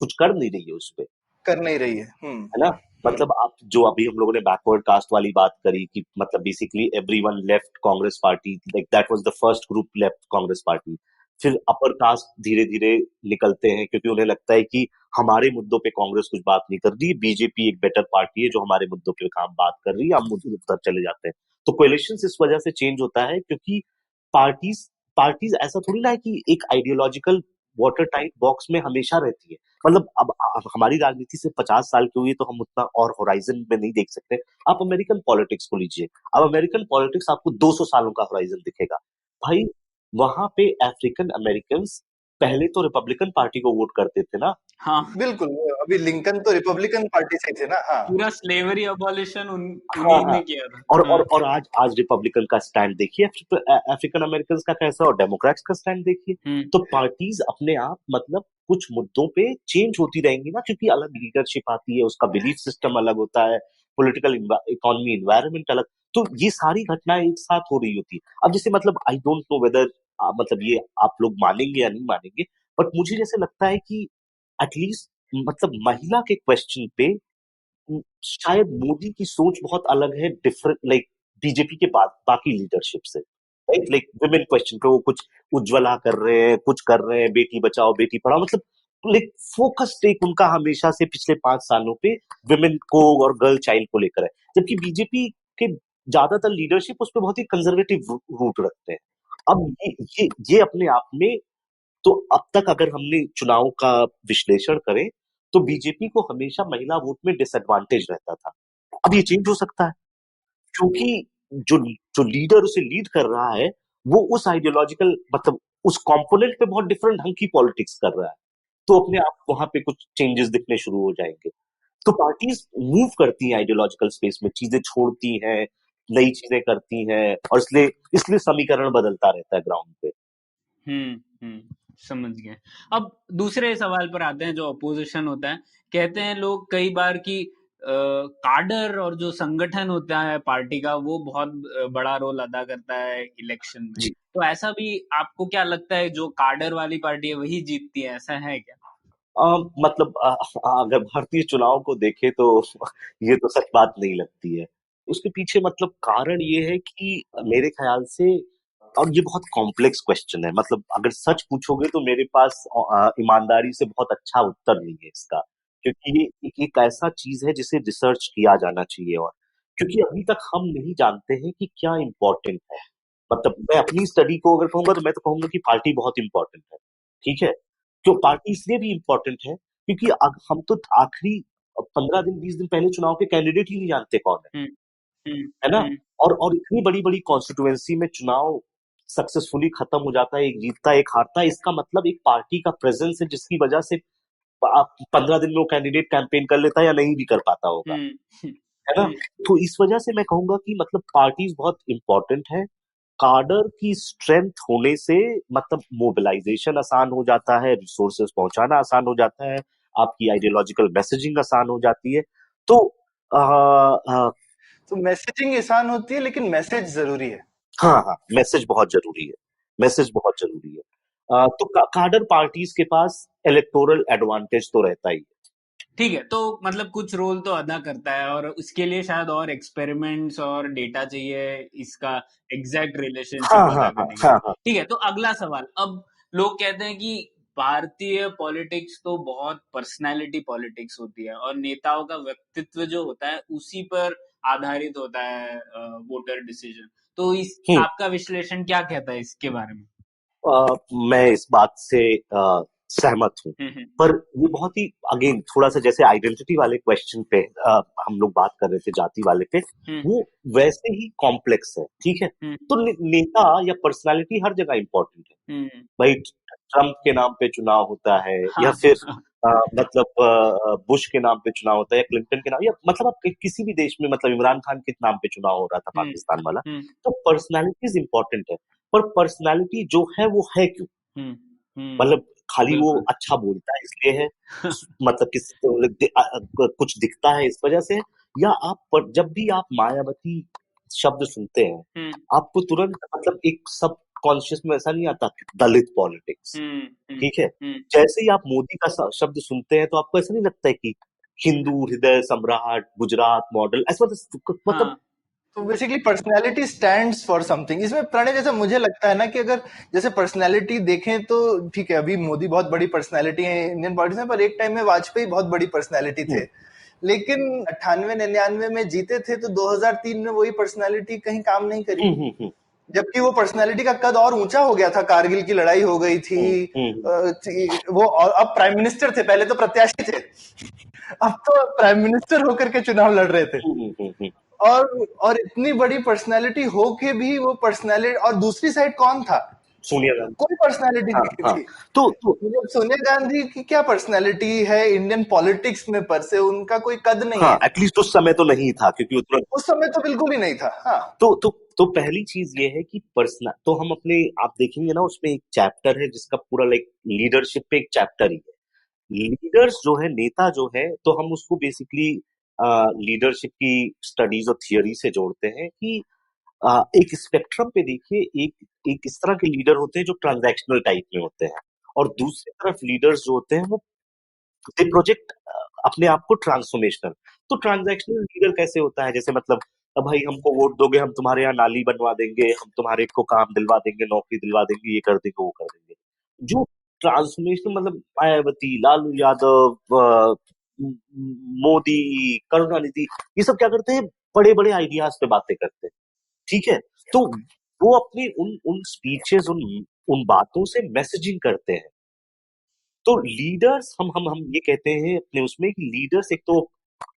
कुछ कर नहीं रही है उस पे, कर नहीं रही है। है ना। मतलब आप जो अभी हम लोगों ने बैकवर्ड कास्ट वाली बात करी कि मतलब basically everyone left Congress party, like that was the first group left Congress party. फिर अपर कास्ट धीरे धीरे निकलते हैं क्योंकि उन्हें लगता है कि हमारे मुद्दों पे कांग्रेस कुछ बात नहीं कर रही, बीजेपी एक बेटर पार्टी है जो हमारे मुद्दों पे काम बात कर रही है, हम उधर चले जाते हैं। तो कोएलिशन इस वजह से चेंज होता है क्योंकि पार्टीज पार्टीज ऐसा थोड़ी ना है कि एक आइडियोलॉजिकल वाटर टाइट बॉक्स में हमेशा रहती है। मतलब अब हमारी राजनीति से 50 साल की हुई है तो हम उतना और होराइजन में नहीं देख सकते। आप अमेरिकन पॉलिटिक्स को लीजिए, अब अमेरिकन पॉलिटिक्स आपको 200 सालों का होराइजन दिखेगा। भाई वहां पे अफ्रीकन अमेरिकन पहले तो रिपब्लिकन पार्टी को वोट करते थे ना। हाँ बिल्कुल, अभी लिंकन तो रिपब्लिकन पार्टी से थे ना। हाँ, पूरा स्लेवरी अबॉलिशन हाँ उन्हीं हाँ, ने किया था। और आज रिपब्लिकन का स्टैंड देखिए, अफ्रीकन अमेरिकन का कैसा, और डेमोक्रेट्स का स्टैंड देखिए। तो पार्टीज अपने आप मतलब कुछ मुद्दों पे चेंज होती रहेंगी ना, क्योंकि अलग लीडरशिप आती है, उसका बिलीफ सिस्टम अलग होता है, पॉलिटिकल इकोनॉमी इन्वायरमेंट अलग। तो ये सारी घटनाएं एक साथ हो रही होती है। अब जैसे मतलब आई डोंट नो वेदर मतलब ये आप लोग मानेंगे या नहीं मानेंगे, बट मुझे जैसे लगता है कि एटलीस्ट मतलब महिला के क्वेश्चन पे शायद मोदी की सोच बहुत अलग है, डिफरेंट लाइक बीजेपी के बाद बाकी लीडरशिप से, राइट। लाइक विमेन क्वेश्चन पे वो कुछ उज्ज्वला कर रहे हैं, कुछ कर रहे हैं, बेटी बचाओ बेटी पढ़ाओ, मतलब लाइक फोकस एक उनका हमेशा से पिछले 5 सालों पे विमेन को और गर्ल चाइल्ड को लेकर है। जबकि बीजेपी के ज्यादातर लीडरशिप उस पर बहुत ही कंजर्वेटिव रूट रखते हैं। अब ये अपने आप में, तो अब तक अगर हमने चुनाव का विश्लेषण करें तो बीजेपी को हमेशा महिला वोट में डिसएडवांटेज रहता था। अब ये चेंज हो सकता है क्योंकि जो जो लीडर उसे लीड कर रहा है वो उस आइडियोलॉजिकल मतलब उस कंपोनेंट पे बहुत डिफरेंट ढंग की पॉलिटिक्स कर रहा है, तो अपने आप वहां पे कुछ चेंजेस दिखने शुरू हो जाएंगे। तो पार्टीज मूव करती हैं आइडियोलॉजिकल स्पेस में, चीजें छोड़ती हैं, नई चीजें करती हैं, और इसलिए इसलिए समीकरण बदलता रहता है ग्राउंड पे। समझ गए। अब दूसरे सवाल पर आते हैं जो अपोजिशन होता है। कहते हैं लोग कई बार कि काडर और जो संगठन होता है पार्टी का वो बहुत बड़ा रोल अदा करता है इलेक्शन में। जी, तो ऐसा भी आपको क्या लगता है जो काडर वाली पार्टी है वही जीतती है, ऐसा है क्या? मतलब अगर भारतीय चुनाव को देखे तो ये तो सच बात नहीं लगती है। उसके पीछे मतलब कारण ये है कि मेरे ख्याल से, और ये बहुत कॉम्प्लेक्स क्वेश्चन है, मतलब अगर सच पूछोगे तो मेरे पास ईमानदारी से बहुत अच्छा उत्तर नहीं है इसका, क्योंकि ये एक ऐसा चीज है जिसे रिसर्च किया जाना चाहिए। और क्योंकि अभी तक हम नहीं जानते हैं कि क्या इम्पोर्टेंट है। मतलब मैं अपनी स्टडी को अगर कहूंगा तो मैं तो कहूंगा कि पार्टी बहुत इंपॉर्टेंट है, ठीक है। क्यों पार्टी इसलिए भी इंपॉर्टेंट है क्योंकि हम तो आखिरी 15 दिन 20 दिन पहले चुनाव के कैंडिडेट ही नहीं जानते कौन हम्म हम्म है ना। हम्म और इतनी बड़ी बड़ी कॉन्स्टिट्यूएंसी में चुनाव सक्सेसफुली खत्म हो जाता है, एक जीतता है एक हारता है, इसका मतलब एक पार्टी का प्रेजेंस है जिसकी वजह से आप 15 दिन में वो कैंडिडेट कैंपेन कर लेता है या नहीं भी कर पाता होगा, हम्म है ना। तो इस वजह से मैं कहूंगा कि मतलब पार्टीज बहुत इंपॉर्टेंट है। कार्डर की स्ट्रेंथ होने से मतलब मोबिलाइजेशन आसान हो जाता है, रिसोर्सेज पहुंचाना आसान हो जाता है, आपकी आइडियोलॉजिकल मैसेजिंग आसान हो जाती है। तो आ, आ, तो मैसेजिंग आसान होती है, लेकिन मैसेज जरूरी है। हाँ हाँ, मैसेज बहुत जरूरी है। मैसेज बहुत जरूरी है। तो कार्डर पार्टीज के पास इलेक्टोरल एडवांटेज तो रहता ही है। ठीक है, तो मतलब कुछ रोल तो अदा करता है, और उसके लिए शायद और एक्सपेरिमेंट्स और डेटा चाहिए इसका एग्जैक्ट रिलेशनशिप हाँ पता हाँ हाँ करने के लिए। हाँ हाँ। ठीक है, तो अगला सवाल। अब लोग कहते हैं कि भारतीय पॉलिटिक्स तो बहुत पर्सनालिटी पॉलिटिक्स होती है, और नेताओं का व्यक्तित्व जो होता है उसी पर आधारित होता है वोटर डिसीजन। तो इस आपका विश्लेषण क्या कहता है इसके बारे में? मैं इस बात से सहमत हूँ, पर ये बहुत ही अगेन थोड़ा सा जैसे आइडेंटिटी वाले क्वेश्चन पे हम लोग बात कर रहे थे, जाति वाले पे, वो वैसे ही कॉम्प्लेक्स है। ठीक है, तो नेता या पर्सनालिटी हर जगह इंपॉर्टेंट है। भाई ट्रम्प के नाम पे चुनाव होता है, या फिर मतलब बुश के नाम पे चुनाव होता है, या क्लिंटन के नाम, या मतलब आप किसी भी देश में, मतलब इमरान खान के नाम पे चुनाव हो रहा था पाकिस्तान वाला, तो पर्सनालिटीज इंपॉर्टेंट है। पर पर्सनालिटी जो है वो है क्यों? मतलब खाली वो अच्छा बोलता है इसलिए है, मतलब किसी को कुछ दिखता है इस वजह से है, या आप जब भी आप मायावती शब्द सुनते हैं आपको तुरंत मतलब एक सब कॉन्शियस में ऐसा नहीं आता दलित पॉलिटिक्स। ठीक है, जैसे ही आप मोदी का शब्द सुनते हैं तो आपको ऐसा नहीं लगता है कि हिंदू हृदय सम्राट गुजरात मॉडल, ऐसा मतलब तो basically personality stands for something. इसमें प्रणय जैसे मुझे लगता है ना कि अगर जैसे पर्सनैलिटी देखें तो ठीक है, अभी मोदी बहुत बड़ी पर्सनैलिटी है इंडियन पॉलिटिक्स में, पर एक टाइम में वाजपेयी बहुत बड़ी पर्सनैलिटी थे, लेकिन 98-99 में जीते थे तो 2003 में वही पर्सनैलिटी कहीं काम नहीं करी, जबकि वो पर्सनैलिटी का कद और ऊंचा हो गया था। कारगिल की लड़ाई हो गई थी, वो और अब प्राइम मिनिस्टर थे, पहले तो प्रत्याशी थे, अब तो प्राइम मिनिस्टर होकर के चुनाव लड़ रहे थे। और इतनी बड़ी पर्सनालिटी हो के भी वो पर्सनालिटी, और दूसरी साइड कौन था? सोनिया गांधी। कोई पर्सनालिटी नहीं थी। तो सोनिया गांधी की क्या पर्सनालिटी है इंडियन पॉलिटिक्स में? पर से उनका कोई कद नहीं है। एटलीस्ट उस समय तो नहीं था, क्योंकि उस समय तो बिल्कुल ही नहीं था। हाँ, तो पहली चीज ये है कि पर्सनल, तो हम अपने आप देखेंगे ना, उसमें एक चैप्टर है जिसका पूरा लाइक लीडरशिप पे एक चैप्टर ही है। लीडर्स जो है, नेता जो है, तो हम उसको बेसिकली लीडरशिप की स्टडीज और थियोरी से जोड़ते हैं कि एक स्पेक्ट्रम पे देखिए, एक इस तरह के लीडर होते हैं जो ट्रांजैक्शनल टाइप में होते हैं, और दूसरी तरफ लीडर्स जो होते हैं वो दे प्रोजेक्ट अपने आप को ट्रांसफॉर्मेशनल। तो ट्रांजैक्शनल लीडर कैसे होता है? जैसे मतलब अब भाई हमको वोट दोगे, हम तुम्हारे यहाँ नाली बनवा देंगे, हम तुम्हारे को काम दिलवा देंगे, नौकरी दिलवा देंगे, ये कर देंगे वो कर देंगे। जो ट्रांसफॉर्मेशनल मतलब मायावती, लालू यादव, मोदी, करुणानिधि, ये सब क्या करते हैं? बड़े बड़े आइडियाज पे बातें करते हैं। ठीक है, तो वो अपनी उन उन स्पीचेस, उन बातों से मैसेजिंग करते हैं। तो लीडर्स, हम ये कहते हैं अपने उसमें कि लीडर्स एक तो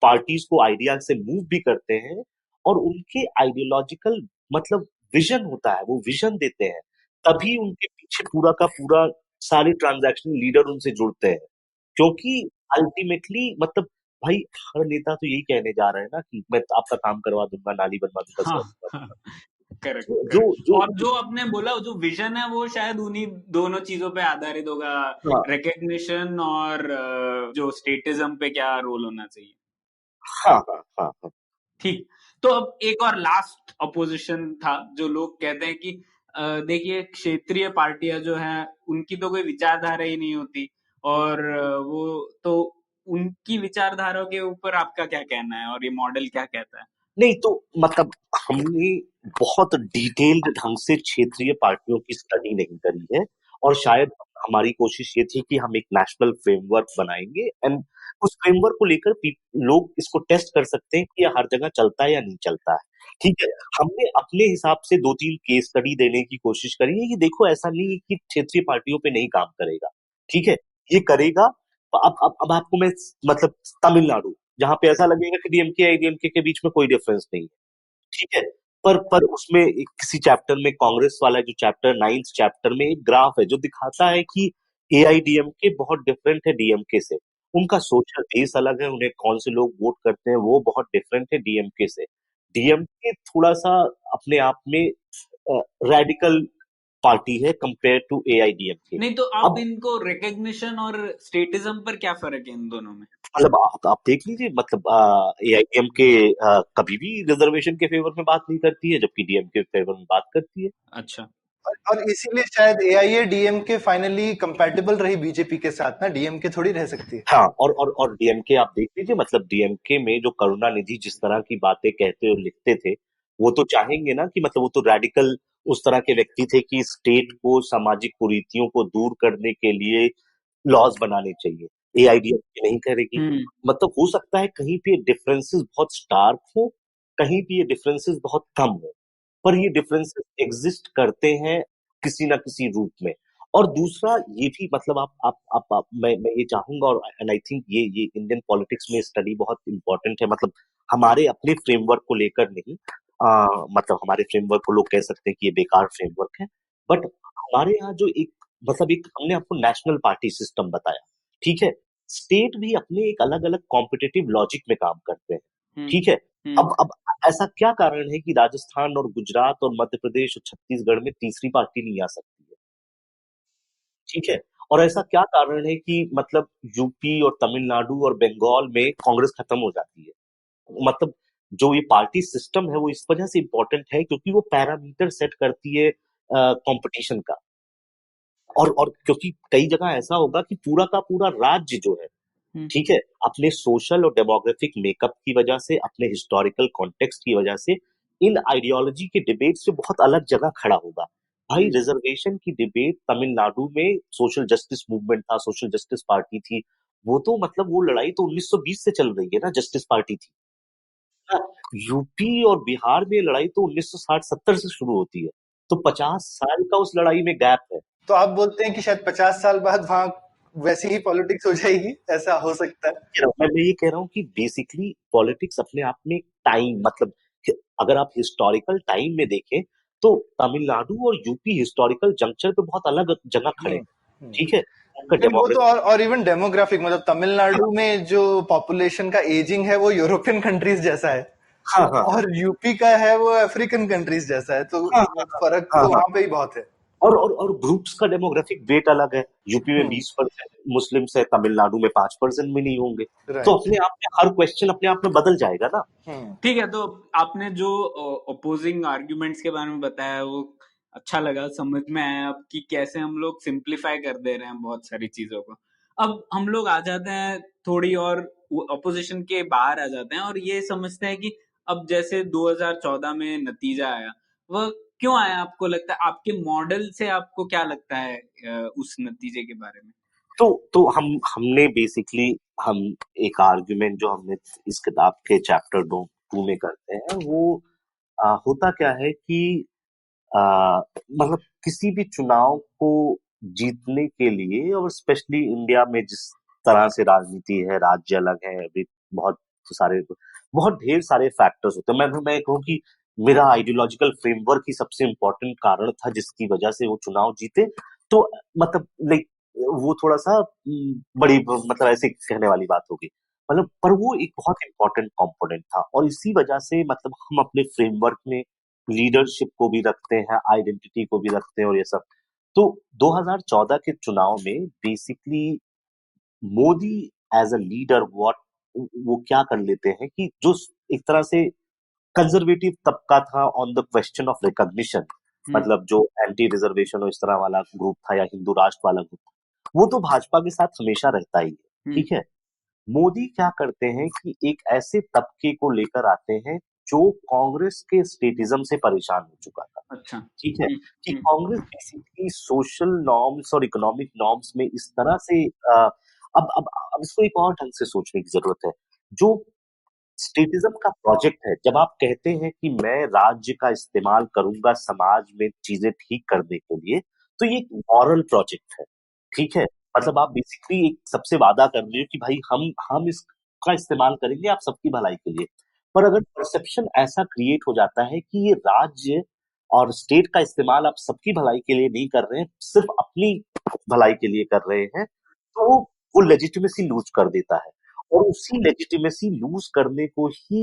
पार्टीज को आइडिया से मूव भी करते हैं, और उनके आइडियोलॉजिकल मतलब विजन होता है, वो विजन देते हैं, तभी उनके पीछे पूरा का पूरा सारे ट्रांजैक्शनल लीडर उनसे जुड़ते हैं। क्योंकि अल्टीमेटली मतलब भाई हर नेता तो यही कहने जा रहा है ना कि मैं आपका काम करवा दूंगा, नाली बनवा दूंगा, सड़क बनवा दूंगा। करेक्ट। और जो आपने बोला, जो विजन है वो शायद उन्हीं दोनों चीजों पे आधारित होगा, रिकग्निशन और जो स्टेटिज्म पे क्या रोल होना चाहिए। हाँ। ठीक। तो अब एक और लास्ट अपोजिशन था, जो लोग कहते हैं कि देखिए क्षेत्रीय पार्टियां जो हैं उनकी तो कोई विचारधारा ही नहीं होती, और वो तो उनकी विचारधारा के ऊपर आपका क्या कहना है, और ये मॉडल क्या कहता है? नहीं, तो मतलब हमने बहुत डिटेल्ड ढंग से क्षेत्रीय पार्टियों की स्टडी नहीं करी है, और शायद हमारी कोशिश ये थी कि हम एक नेशनल फ्रेमवर्क बनाएंगे, एंड उस फ्रेमवर्क को लेकर लोग इसको टेस्ट कर सकते हैं कि यह हर जगह चलता है या नहीं चलता है। ठीक है, हमने अपने हिसाब से 2-3 केस स्टडी देने की कोशिश करी है कि देखो ऐसा नहीं है कि क्षेत्रीय पार्टियों पे नहीं काम करेगा। ठीक है, ये करेगा। अब आपको मैं मतलब तमिलनाडु, जहां पे ऐसा लगेगा कि डीएमके और एडीएमके के बीच में कोई डिफरेंस नहीं है। ठीक है, पर उसमें किसी चैप्टर में, कांग्रेस वाला जो चैप्टर 9th चैप्टर में एक ग्राफ है जो दिखाता है कि एआईडीएमके बहुत डिफरेंट है डीएमके से। उनका सोशल बेस अलग है, उन्हें कौन से लोग वोट करते हैं वो बहुत डिफरेंट है डीएमके से। डीएमके थोड़ा सा अपने आप में रेडिकल पार्टी है कंपेयर टू एआईडीएमके। नहीं, तो अब इनको रिकग्निशन और स्टेटिज्म पर क्या फर्क है इन दोनों में? मतलब आप देख लीजिए, मतलब एआईडीएमके कभी भी रिजर्वेशन के फेवर में बात नहीं करती है, जबकि डीएमके फेवर में बात करती है। अच्छा। और इसीलिए शायद AIADMK फाइनली कंपैटिबल रही बीजेपी के साथ ना, डीएमके थोड़ी रह सकती है। हाँ, और डीएमके आप देख लीजिए, मतलब डीएमके में जो करुणानिधि जिस तरह की बातें कहते और लिखते थे, वो तो चाहेंगे ना कि मतलब वो तो रेडिकल उस तरह के व्यक्ति थे कि स्टेट को, सामाजिक कुरीतियों को दूर करने के लिए लॉज बनाने चाहिए। एआईडीएमके नहीं करेगी। मतलब हो सकता है कहीं पे डिफरेंसेस बहुत स्टार्क हो, कहीं पे ये डिफरेंसेस बहुत कम हो, पर ये डिफरेंसेस एग्जिस्ट करते हैं किसी ना किसी रूप में। और दूसरा ये भी मतलब मैं ये चाहूंगा, और एंड आई थिंक ये इंडियन पॉलिटिक्स में स्टडी बहुत इंपॉर्टेंट है, मतलब हमारे अपने फ्रेमवर्क को लेकर नहीं, मतलब हमारे फ्रेमवर्क को लोग कह सकते हैं कि ये बेकार फ्रेमवर्क है, बट हमारे यहाँ जो एक मतलब एक हमने आपको नेशनल पार्टी सिस्टम बताया, ठीक है। स्टेट भी अपने एक अलग अलग कॉम्पिटिटिव लॉजिक में काम करते हैं, ठीक है। अब ऐसा क्या कारण है कि राजस्थान और गुजरात और मध्य प्रदेश और छत्तीसगढ़ में तीसरी पार्टी नहीं आ सकती है, ठीक है। और ऐसा क्या कारण है कि मतलब यूपी और तमिलनाडु और बंगाल में कांग्रेस खत्म हो जाती है। मतलब जो ये पार्टी सिस्टम है वो इस वजह से इंपॉर्टेंट है क्योंकि वो पैरामीटर सेट करती है कंपटीशन का। और क्योंकि कई जगह ऐसा होगा कि पूरा का पूरा राज्य जो है, ठीक है, अपने सोशल और डेमोग्राफिक मेकअप की वजह से, अपने हिस्टोरिकल कॉन्टेक्स्ट की वजह से इन आइडियोलॉजी के डिबेट से बहुत अलग जगह खड़ा होगा। भाई रिजर्वेशन की डिबेट तमिलनाडु में सोशल जस्टिस मूवमेंट था, सोशल जस्टिस पार्टी थी, वो तो मतलब वो लड़ाई तो 1920 से चल रही है ना, जस्टिस पार्टी थी। यूपी और बिहार में लड़ाई तो 1960-70 से शुरू होती है, तो 50 साल का उस लड़ाई में गैप है। तो आप बोलते हैं कि शायद 50 साल बाद वहां वैसी ही पॉलिटिक्स हो जाएगी, ऐसा हो सकता है। मैं ये कह रहा हूँ कि बेसिकली पॉलिटिक्स अपने आप में टाइम, मतलब अगर आप हिस्टोरिकल टाइम में देखें तो तमिलनाडु और यूपी हिस्टोरिकल जंक्चर पे बहुत अलग जगह खड़े हैं, ठीक है। उनका नहीं, वो तो डेमोग्राफी, और इवन डेमोग्राफिक, मतलब तमिलनाडु में जो पॉपुलेशन का एजिंग है वो यूरोपियन कंट्रीज जैसा है, हाँ हाँ और यूपी का है वो अफ्रीकन कंट्रीज जैसा है, तो हाँ फर्क हाँ तो हाँ, वहां पे ही बहुत है। और ग्रुप्स का डेमोग्राफिक वेट अलग है। यूपी में 20% मुस्लिम्स है, तमिलनाडु में 5% भी नहीं होंगे। तो राइट। अपने आप में हर क्वेश्चन अपने आप में बदल जाएगा ना। ठीक है, तो आपने जो ओपोजिंग आर्ग्यूमेंट्स के बारे में बताया वो अच्छा लगा, समझ में आया अब कि कैसे हम लोग सिंप्लीफाई कर दे रहे हैं बहुत सारी चीजों को। अब हम लोग आ जाते हैं थोड़ी और अपोजिशन के बाहर आ जाते हैं और ये समझते हैं कि अब जैसे 2014 में नतीजा आया, वह क्यों आया? आपको लगता है, आपके मॉडल से आपको क्या लगता है उस नतीजे के बारे में? तो हमने बेसिकली हम एक आर्गुमेंट जो हमने इस किताब के चैप्टर 2 में करते हैं वो होता क्या है कि आ, मतलब किसी भी चुनाव को जीतने के लिए, और स्पेशली इंडिया में जिस तरह से राजनीति है, राज्य अलग है, अभी बहुत सारे बहुत ढेर सारे फैक्टर्स होते हैं। मैं कहूँ कि मेरा आइडियोलॉजिकल फ्रेमवर्क ही सबसे इम्पोर्टेंट कारण था जिसकी वजह से वो चुनाव जीते। तो मतलब लाइक वो थोड़ा सा बड़ी मतलब ऐसे कहने वाली बात होगी, मतलब पर वो एक बहुत इंपॉर्टेंट कंपोनेंट था, और इसी वजह से मतलब हम अपने फ्रेमवर्क में लीडरशिप को भी रखते हैं, आइडेंटिटी को भी रखते हैं और ये सब। तो 2014 के चुनाव में basically Modi as a leader what वो क्या कर लेते हैं कि जो एक तरह से कंजर्वेटिव तबका था on the question of recognition, मतलब जो एंटी रिजर्वेशन और इस तरह वाला ग्रुप था या हिंदू राष्ट्र वाला ग्रुप, वो तो भाजपा के साथ हमेशा रहता ही है, ठीक है। मोदी क्या करते हैं कि एक ऐसे तबके को लेकर आते हैं जो कांग्रेस के स्टेटिज्म से परेशान हो चुका था, अच्छा। ठीक है, कि कांग्रेस बेसिकली सोशल नॉर्म्स और इकोनॉमिक नॉर्म्स में इस तरह से अब इसको एक और ढंग से सोचने की जरूरत है। जो स्टेटिज्म का प्रोजेक्ट है, जब आप कहते हैं कि मैं राज्य का इस्तेमाल करूंगा समाज में चीजें ठीक करने के लिए, तो ये एक मॉरल प्रोजेक्ट है, ठीक है। मतलब आप बेसिकली एक सबसे वादा कर रहे हो कि भाई हम इसका इस्तेमाल करेंगे आप सबकी भलाई के लिए। पर अगर परसेप्शन ऐसा क्रिएट हो जाता है कि ये राज्य और स्टेट का इस्तेमाल आप सबकी भलाई के लिए नहीं कर रहे हैं, सिर्फ अपनी भलाई के लिए कर रहे हैं, तो वो लेजिटिमेसी लूज कर देता है। और उसी लेजिटिमेसी लूज करने को ही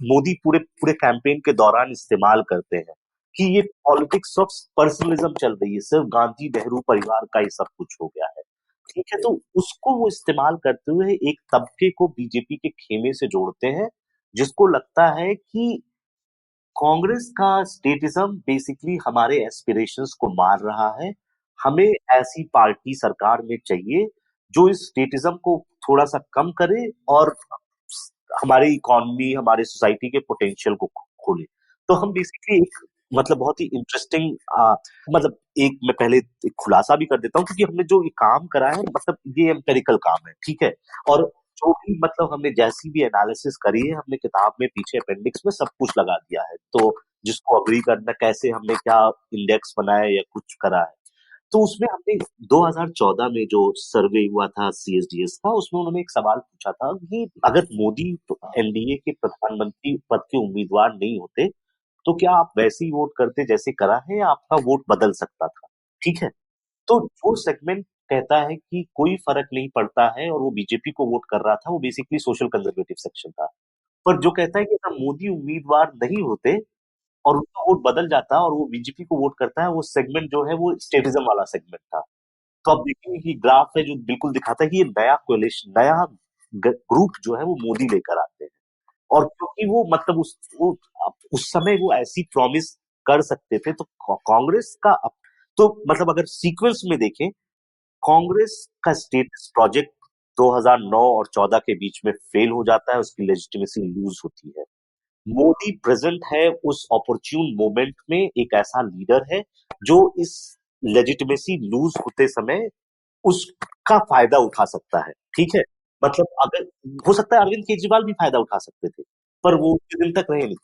मोदी पूरे पूरे कैंपेन के दौरान इस्तेमाल करते हैं कि ये पॉलिटिक्स ऑफ पर्सनलिज्म चल रही है, सिर्फ गांधी नेहरू परिवार का ही सब कुछ हो गया है, ठीक है। तो उसको वो इस्तेमाल करते हुए एक तबके को बीजेपी के खेमे से जोड़ते हैं जिसको लगता है कि कांग्रेस का स्टेटिज्म बेसिकली हमारे एस्पिरेशंस को मार रहा है। हमें ऐसी पार्टी सरकार में चाहिए जो इस स्टेटिज्म को थोड़ा सा कम करे और हमारी इकोनॉमी, हमारे सोसाइटी के पोटेंशियल को खोले। तो हम बेसिकली एक मतलब बहुत ही इंटरेस्टिंग मतलब एक मैं पहले एक खुलासा भी कर देता हूँ, क्योंकि हमने जो ये काम करा है मतलब ये एम्पिरिकल काम है, ठीक है। और जो भी मतलब हमने जैसी भी एनालिसिस करी है, हमने किताब में पीछे अपेंडिक्स में सब कुछ लगा दिया है। तो जिसको अग्री करना, कैसे हमने क्या इंडेक्स बनाया या कुछ करा है, तो उसमें हमने 2014 में जो सर्वे हुआ था सीएसडीएस का, उसमें उन्होंने एक सवाल पूछा था कि अगर मोदी एनडीए के प्रधानमंत्री पद के उम्मीदवार नहीं होते तो क्या आप वैसे ही वोट करते जैसे करा है, या आपका वोट बदल सकता था, ठीक है। तो जो सेगमेंट कहता है कि कोई फर्क नहीं पड़ता है और वो बीजेपी को वोट कर रहा था, वो बेसिकली सोशल कंजर्वेटिव सेक्शन था। पर जो कहता है कि अगर मोदी उम्मीदवार नहीं होते और उनका वोट बदल जाता और वो बीजेपी को वोट करता है, वो सेगमेंट जो है वो स्टेटिज्म वाला सेगमेंट था। तो आप देखेंगे कि ग्राफ है जो बिल्कुल दिखाता है कि ये नया कोलिशन, नया ग्रुप जो है वो मोदी लेकर आते हैं। और क्योंकि वो मतलब उस समय वो ऐसी प्रॉमिस कर सकते थे, तो कांग्रेस का तो मतलब अगर सीक्वेंस में देखें, कांग्रेस का स्टेटस प्रोजेक्ट 2009 और 14 के बीच में फेल हो जाता है, उसकी लेजिटिमेसी लूज होती है। मोदी प्रेजेंट है उस अपॉर्चून मोमेंट में, एक ऐसा लीडर है जो इस लेजिटिमेसी लूज होते समय उसका फायदा उठा सकता है, ठीक है। मतलब अगर हो सकता है अरविंद केजरीवाल भी फायदा उठा सकते थे, पर वो उतने दिन तक रहे नहीं।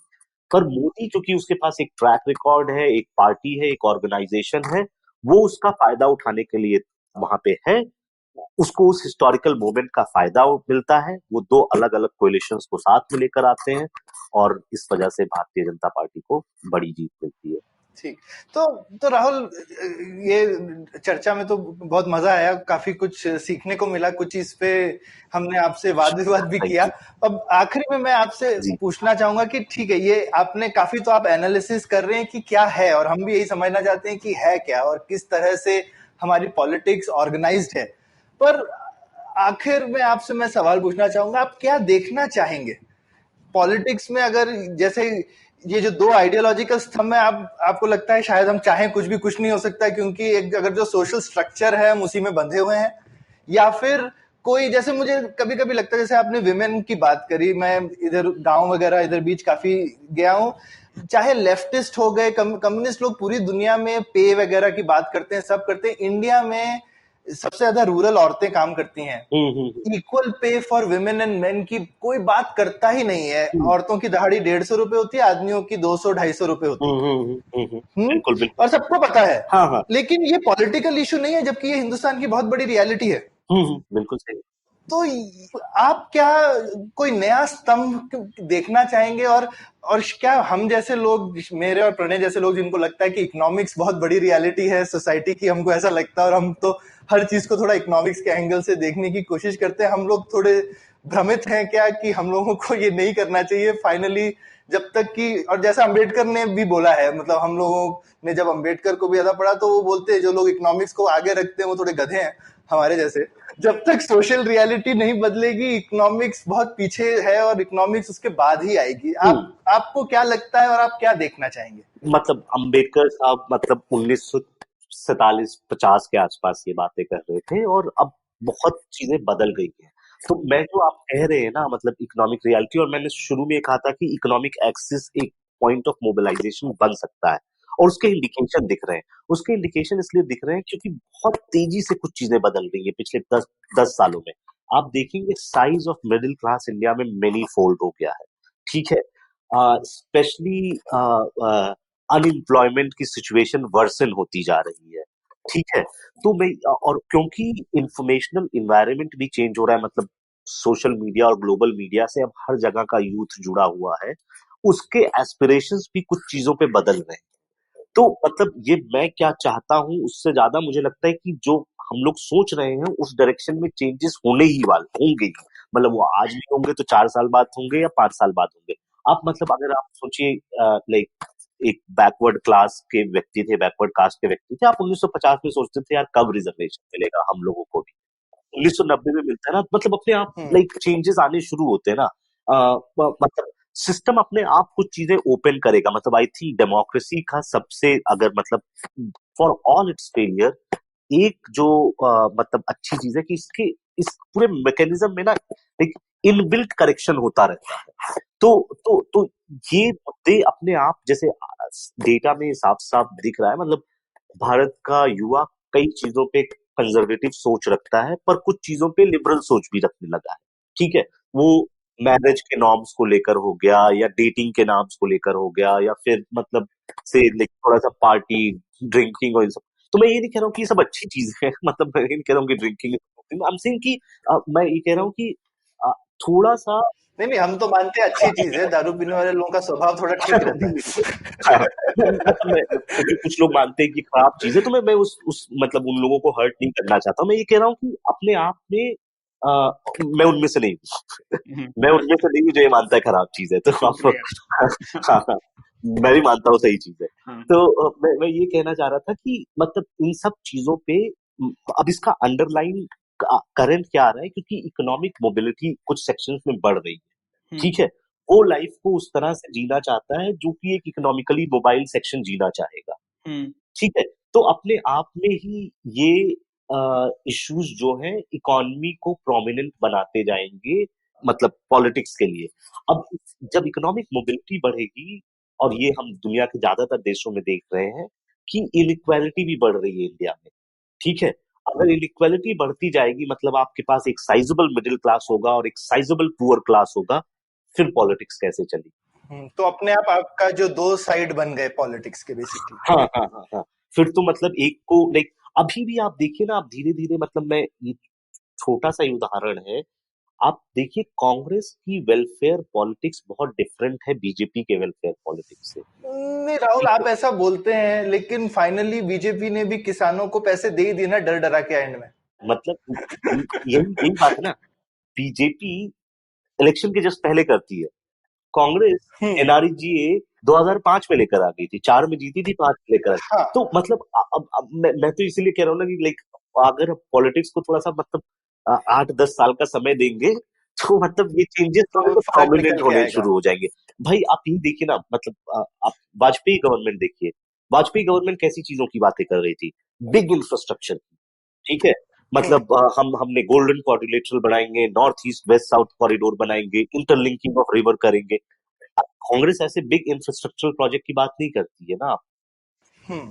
पर मोदी, क्योंकि उसके पास एक ट्रैक रिकॉर्ड है, एक पार्टी है, एक ऑर्गेनाइजेशन है, वो उसका फायदा उठाने के लिए वहां पे है। उसको उस हिस्टोरिकल मोमेंट का फायदा मिलता है, वो दो अलग अलग कोलिशंस को साथ में लेकर आते हैं और इस वजह से भारतीय जनता पार्टी को बड़ी जीत मिलती है। ठीक। तो राहुल, ये चर्चा में तो बहुत मजा आया, काफी कुछ सीखने को मिला, कुछ इस पे हमने आपसे वाद विवाद भी किया। अब आखिरी में मैं आपसे पूछना चाहूंगा कि ठीक है, ये आपने काफी तो आप एनालिसिस कर रहे हैं कि क्या है, और हम भी यही समझना चाहते हैं कि है क्या और किस तरह से हमारी पॉलिटिक्स ऑर्गेनाइज्ड है। पर आखिर में आपसे मैं सवाल पूछना चाहूंगा, आप क्या देखना चाहेंगे पॉलिटिक्स में? अगर जैसे ये जो दो आइडियोलॉजिकल स्तंभ है, आपको लगता है शायद हम चाहें कुछ भी कुछ नहीं हो सकता, क्योंकि एक अगर जो सोशल स्ट्रक्चर है हम उसी में बंधे हुए हैं, या फिर कोई, जैसे मुझे कभी कभी लगता है, जैसे आपने विमेन की बात करी, मैं इधर गांव वगैरह इधर बीच काफी गया हूं, चाहे लेफ्टिस्ट हो गए, कम्युनिस्ट लोग पूरी दुनिया में पे वगैरह की बात करते हैं, सब करते हैं। इंडिया में सबसे ज्यादा रूरल औरतें काम करती हैं, equal pay for women and main की कोई बात करता ही नहीं है। औरतों की दहाड़ी 150 रुपए होती है, आदमियों की 200-250 रुपए होती है। बिल्कुल बिल्कुल, और सबको पता है। हाँ। लेकिन ये पॉलिटिकल इशू नहीं है, जबकि ये हिंदुस्तान की बहुत बड़ी रियलिटी है। बिल्कुल सही। तो आप क्या कोई नया स्तंभ देखना चाहेंगे? और क्या हम जैसे लोग, मेरे और प्रणय जैसे लोग, जिनको लगता है कि इकोनॉमिक्स बहुत बड़ी रियलिटी है सोसाइटी की, हमको ऐसा लगता है और हम तो हर चीज को थोड़ा इकोनॉमिक्स के एंगल से देखने की कोशिश करते हैं, हम लोग थोड़े भ्रमित हैं क्या कि हम लोगों को ये नहीं करना चाहिए फाइनली, जब तक कि, और जैसा अंबेडकर ने भी बोला है, मतलब हम लोगों ने जब अंबेडकर को भी ज्यादा पढ़ा तो वो बोलते हैं जो लोग इकोनॉमिक्स को आगे रखते हैं वो थोड़े गधे हैं हमारे जैसे। जब तक सोशल रियलिटी नहीं बदलेगी, इकोनॉमिक्स बहुत पीछे है और इकोनॉमिक्स उसके बाद ही आएगी। आपको क्या लगता है और आप क्या देखना चाहेंगे? मतलब अंबेडकर साहब मतलब 1947-50 के आसपास ये बातें कर रहे थे और अब बहुत चीजें बदल गई हैं। तो मैं जो आप कह रहे हैं ना, मतलब इकोनॉमिक रियलिटी, और मैंने शुरू में कहा था कि इकोनॉमिक एक्सिस एक पॉइंट ऑफ मोबिलाइजेशन बन सकता है और उसके इंडिकेशन दिख रहे हैं। उसके इंडिकेशन इसलिए दिख रहे हैं क्योंकि बहुत तेजी से कुछ चीजें बदल रही है पिछले 10 सालों में। आप देखेंगे size of middle Claas India में मेनी फोल्ड हो गया है, ठीक है। स्पेशली अनएम्प्लॉयमेंट की सिचुएशन वर्सन होती जा रही है, ठीक है। तो मैं, और क्योंकि इंफॉर्मेशनल इन्वायरमेंट भी चेंज हो रहा है, मतलब सोशल मीडिया और ग्लोबल मीडिया से अब हर जगह का यूथ जुड़ा हुआ है, उसके एस्पिरेशंस भी कुछ चीजों पे बदल रहे हैं। तो मतलब ये मैं क्या चाहता हूं, उससे ज्यादा मुझे लगता है कि जो हम लोग सोच रहे हैं उस डायरेक्शन में चेंजेस होने ही वाले होंगे। मतलब वो आज नहीं होंगे तो 4 साल बाद होंगे या 5 साल बाद होंगे। आप मतलब अगर आप सोचिए, लाइक एक बैकवर्ड क्लास के व्यक्ति थे, बैकवर्ड कास्ट के व्यक्ति थे, आप 1950 में सोचते थे यार कब रिजर्वेशन मिलेगा हम लोगों को भी, 1990 में मिलता है ना। मतलब अपने आप लाइक चेंजेस आने शुरू होते हैं ना। मतलब सिस्टम अपने आप कुछ चीजें ओपन करेगा। मतलब आई थिंक डेमोक्रेसी का सबसे, अगर मतलब फॉर ऑल इट्स फेलियर, एक जो मतलब अच्छी चीज है कि इसके इस पूरे मैकेनिज्म में ना एक इनबिल्ट करेक्शन होता रहता है। तो ये मुद्दे अपने आप, जैसे डेटा में साफ साफ दिख रहा है, मतलब भारत का युवा कई चीजों पे कंजर्वेटिव सोच रखता है, पर कुछ चीजों पे लिबरल सोच भी रखने लगा है। ठीक है, वो मैरिज के नॉर्म्स को लेकर हो गया, या डेटिंग के नॉर्म्स को लेकर हो गया, या फिर मतलब से थोड़ा सा पार्टी ड्रिंकिंग और इन सब। तो मैं ये नहीं कह रहा हूँ कि ये सब अच्छी चीज है मतलब मैं ये नहीं कह रहा हूँ कि ड्रिंकिंग, आई एम सेइंग कि मैं ये कह रहा हूँ कि थोड़ा सा नहीं नहीं, हम तो मानते हैं अच्छी चीज है, दारू पीने वाले लोगों का स्वभाव थोड़ा ठीक रहता है। क्योंकि कुछ लोग मानते हैं कि खराब चीज है, तो मैं उस मतलब उन लोगों को हर्ट नहीं करना चाहता हूँ। मैं ये कह रहा हूँ कि अपने आप में मैं उनमें से नहीं हूँ। मैं उनमें से नहीं हूँ जो ये मानता है खराब चीज है, तो आप हाँ, हाँ, मैं भी मानता हूँ सही चीज है। तो मैं ये कहना चाह रहा था कि मतलब इन सब चीजों पे अब इसका अंडरलाइन करंट क्या आ रहा है, क्योंकि इकोनॉमिक मोबिलिटी कुछ सेक्शंस में बढ़ रही है। ठीक है, वो लाइफ को उस तरह से जीना चाहता है जो कि एक इकोनॉमिकली मोबाइल सेक्शन जीना चाहेगा। ठीक है, तो अपने आप में ही ये इश्यूज जो हैं इकोनॉमी को प्रोमिनेंट बनाते जाएंगे, मतलब पॉलिटिक्स के लिए। अब जब इकोनॉमिक मोबिलिटी बढ़ेगी, और ये हम दुनिया के ज्यादातर देशों में देख रहे हैं कि इनइक्वालिटी भी बढ़ रही है इंडिया में। ठीक है, अगर इनइक्वालिटी बढ़ती जाएगी, मतलब आपके पास एक साइजेबल मिडिल क्लास होगा और एक साइजेबल पुअर क्लास होगा, फिर पॉलिटिक्स कैसे चली? तो अपने आप आपका जो दो साइड बन गए पॉलिटिक्स के बेसिकली। हाँ, हाँ, हाँ, हाँ। फिर तो मतलब एक को लाइक अभी भी आप देखिए ना, आप धीरे धीरे, मतलब मैं ये छोटा सा ही उदाहरण है, आप देखिए कांग्रेस की वेलफेयर पॉलिटिक्स बहुत डिफरेंट है बीजेपी के वेलफेयर पॉलिटिक्स से। नहीं राहुल, ठीक आप है, ऐसा बोलते हैं, लेकिन फाइनली बीजेपी ने भी किसानों को पैसे दे ही दिए ना, डर डरा के एंड में। मतलब यही यही बात है ना, बीजेपी इलेक्शन के जस्ट पहले करती है, कांग्रेस हम्म। एनआरजीए 2005 में लेकर आ गई थी, 4 में जीती थी, 5 में लेकर आ गई। हाँ, तो मतलब अब मैं तो इसीलिए कह रहा हूँ ना कि लाइक अगर पॉलिटिक्स को थोड़ा सा मतलब 8-10 साल का समय देंगे, तो मतलब ये चेंजेस थोड़े तो से फर्क प्रोमिनेंट निकल के होने आएगा। शुरू हो जाएंगे। भाई आप ये देखिए ना, मतलब आप वाजपेयी गवर्नमेंट देखिए, वाजपेयी गवर्नमेंट कैसी चीजों की बातें कर रही थी, बिग इंफ्रास्ट्रक्चर। ठीक है, हम्म। मतलब हमने गोल्डन क्वाड्रिलेटरल बनाएंगे, north east west south corridor बनाएंगे, इंटरलिंकिंग ऑफ रिवर करेंगे। कांग्रेस ऐसे बिग इंफ्रास्ट्रक्चरल प्रोजेक्ट की बात नहीं करती है ना।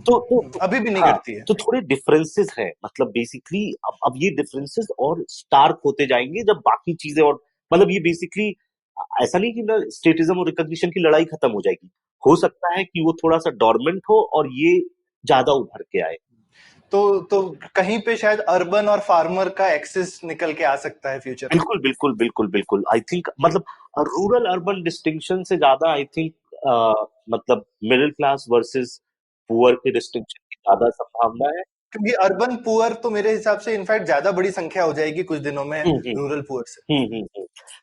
तो अभी भी नहीं हाँ, करती है। तो थोड़े डिफरेंसेस हैं, मतलब बेसिकली अब ये डिफरेंसेस और स्टार्क होते जाएंगे जब बाकी चीजें, और मतलब ये बेसिकली ऐसा नहीं कि ना स्टेटिज्म और रिकॉग्निशन की लड़ाई खत्म हो जाएगी, हो सकता है कि वो थोड़ा सा डोरमेंट हो और ये ज्यादा उभर के आए। तो कहीं पे शायद अर्बन और फार्मर का एक्सेस निकल के आ सकता है फ्यूचर में। बिल्कुल, बिल्कुल, बिल्कुल, बिल्कुल। आई थिंक मतलब रूरल अर्बन डिस्टिंक्शन से ज्यादा आई थिंक मतलब मिडिल क्लास वर्सेस पुअर के डिस्टिंक्शन की ज्यादा संभावना है। क्योंकि अर्बन पुअर तो मेरे हिसाब से इनफैक्ट ज्यादा बड़ी संख्या हो जाएगी कुछ दिनों में हम्म, हम्म, रूरल पुअर से।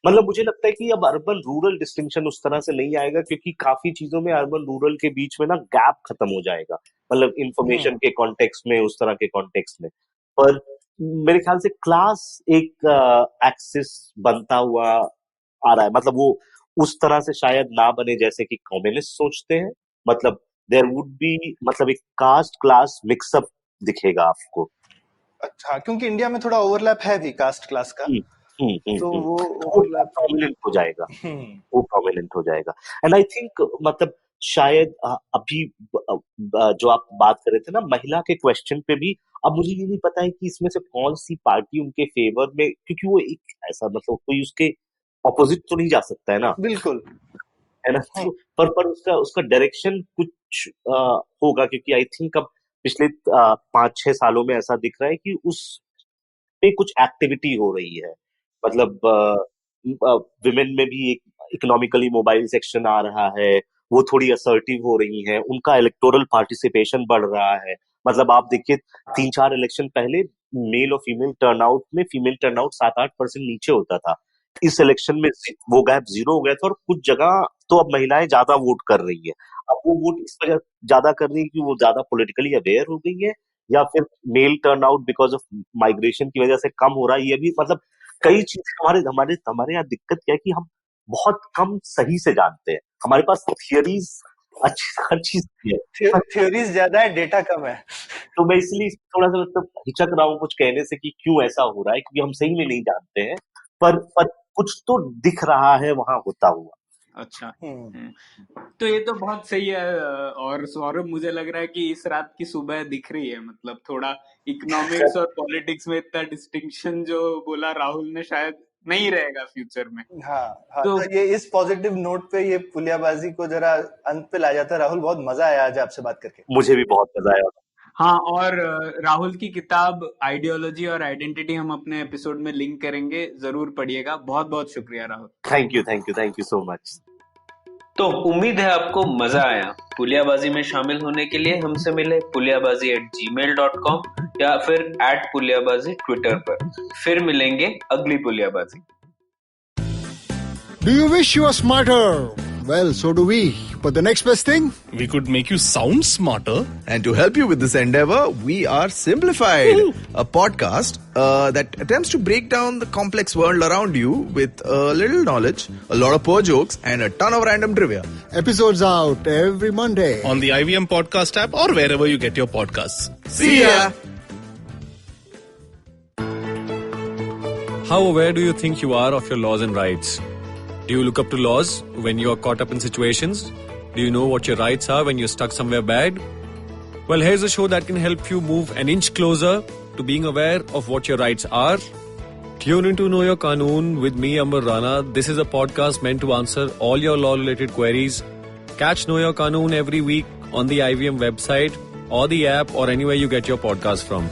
मतलब मुझे लगता है कि अब अर्बन रूरल डिस्टिंक्शन उस तरह से नहीं आएगा, क्योंकि काफी चीजों में अर्बन रूरल के बीच में ना गैप खत्म हो जाएगा, मतलब इंफॉर्मेशन हम्म। के कॉन्टेक्स्ट में, उस तरह के कॉन्टेक्स्ट में। पर मेरे ख्याल से क्लास एक एक्सिस बनता हुआ आ रहा है, मतलब वो उस तरह से शायद ना बने जैसे कि कम्युनिस्ट सोचते हैं, मतलब देयर वुड बी, मतलब एक कास्ट क्लास मिक्सअप दिखेगा आपको। अच्छा, क्योंकि इंडिया में थोड़ा ओवरलैप है भी कास्ट क्लास का, हम्म, तो वो तो वो ओवरलैप। प्रोमिनेंट हो जाएगा, हम्म। वो प्रोमिनेंट हो जाएगा। एंड आई थिंक मतलब शायद अभी जो आप बात कर रहे थे ना महिला के क्वेश्चन पे भी, अब मुझे ये नहीं पता है कि इसमें से कौन सी पार्टी उनके फेवर में, क्योंकि वो एक ऐसा मतलब कोई उसके ऑपोजिट तो नहीं जा सकता है ना, बिल्कुल। है ना। हम्म। तो पर उसका उसका डायरेक्शन कुछ होगा, क्योंकि आई थिंक अब पिछले 5-6 सालों में ऐसा दिख रहा है कि उस पे कुछ एक्टिविटी हो रही है, मतलब विमेन में भी एक इकोनॉमिकली मोबाइल सेक्शन आ रहा है, वो थोड़ी असर्टिव हो रही हैं, उनका इलेक्टोरल पार्टिसिपेशन बढ़ रहा है। मतलब आप देखिए 3-4 इलेक्शन पहले मेल और फीमेल टर्नआउट में फीमेल टर्नआउट 7-8% नीचे होता था, इस इलेक्शन में वो गैप जीरो हो गया था, और कुछ जगह तो अब महिलाएं ज्यादा वोट कर रही है। अब वो वोट इस वजह ज्यादा कर रही है कि वो ज्यादा पॉलिटिकली अवेयर हो गई है, या फिर male turnout because of migration की वजह से कम हो रहा है, ये भी मतलब कई चीजें हमारे हमारे हमारे यहाँ दिक्कत क्या है कि हम बहुत कम सही से जानते हैं। हमारे पास थियरीज अच्छी हर चीज की है, थ्योरीज ज्यादा है, डेटा कम है। तो मैं इसलिए थोड़ा सा मतलब हिचक रहा हूँ कुछ कहने से कि क्यों ऐसा हो रहा है, क्योंकि हम सही में नहीं जानते हैं, पर कुछ तो दिख रहा है वहां होता हुआ। अच्छा, तो ये तो बहुत सही है। और सौरभ, मुझे लग रहा है कि इस रात की सुबह दिख रही है, मतलब थोड़ा इकोनॉमिक्स और पॉलिटिक्स में इतना डिस्टिंक्शन जो बोला राहुल ने शायद नहीं रहेगा फ्यूचर में। हाँ, तो ये इस पॉजिटिव नोट पे ये पुलियाबाजी को जरा अंत पे ला जाता है। राहुल, बहुत मजा आया आज आपसे बात करके। मुझे भी बहुत मजा आया। हाँ, और राहुल की किताब आइडियोलॉजी और आइडेंटिटी हम अपने एपिसोड में लिंक करेंगे, जरूर पढ़िएगा। बहुत बहुत शुक्रिया Rahul. Thank you so much. तो उम्मीद है आपको मजा आया। पुलियाबाजी में शामिल होने के लिए हमसे मिले puliyabazi@gmail.com या फिर @puliyabazi ट्विटर पर। फिर मिलेंगे अगली Puliyabaazi. Do you wish you were smarter? Well, so do we. But the next best thing? We could make you sound smarter. And to help you with this endeavor, we are Simplified, a podcast that attempts to break down the complex world around you with a little knowledge, a lot of poor jokes, and a ton of random trivia. Episodes out every Monday. On the IVM podcast app or wherever you get your podcasts. See ya! How aware do you think you are of your laws and rights? Do you look up to laws when you are caught up in situations? Do you know what your rights are when you're stuck somewhere bad? Well, here's a show that can help you move an inch closer to being aware of what your rights are. Tune into Know Your Qanoon with me, Amber Rana. This is a podcast meant to answer all your law-related queries. Catch Know Your Qanoon every week on the IVM website or the app or anywhere you get your podcast from.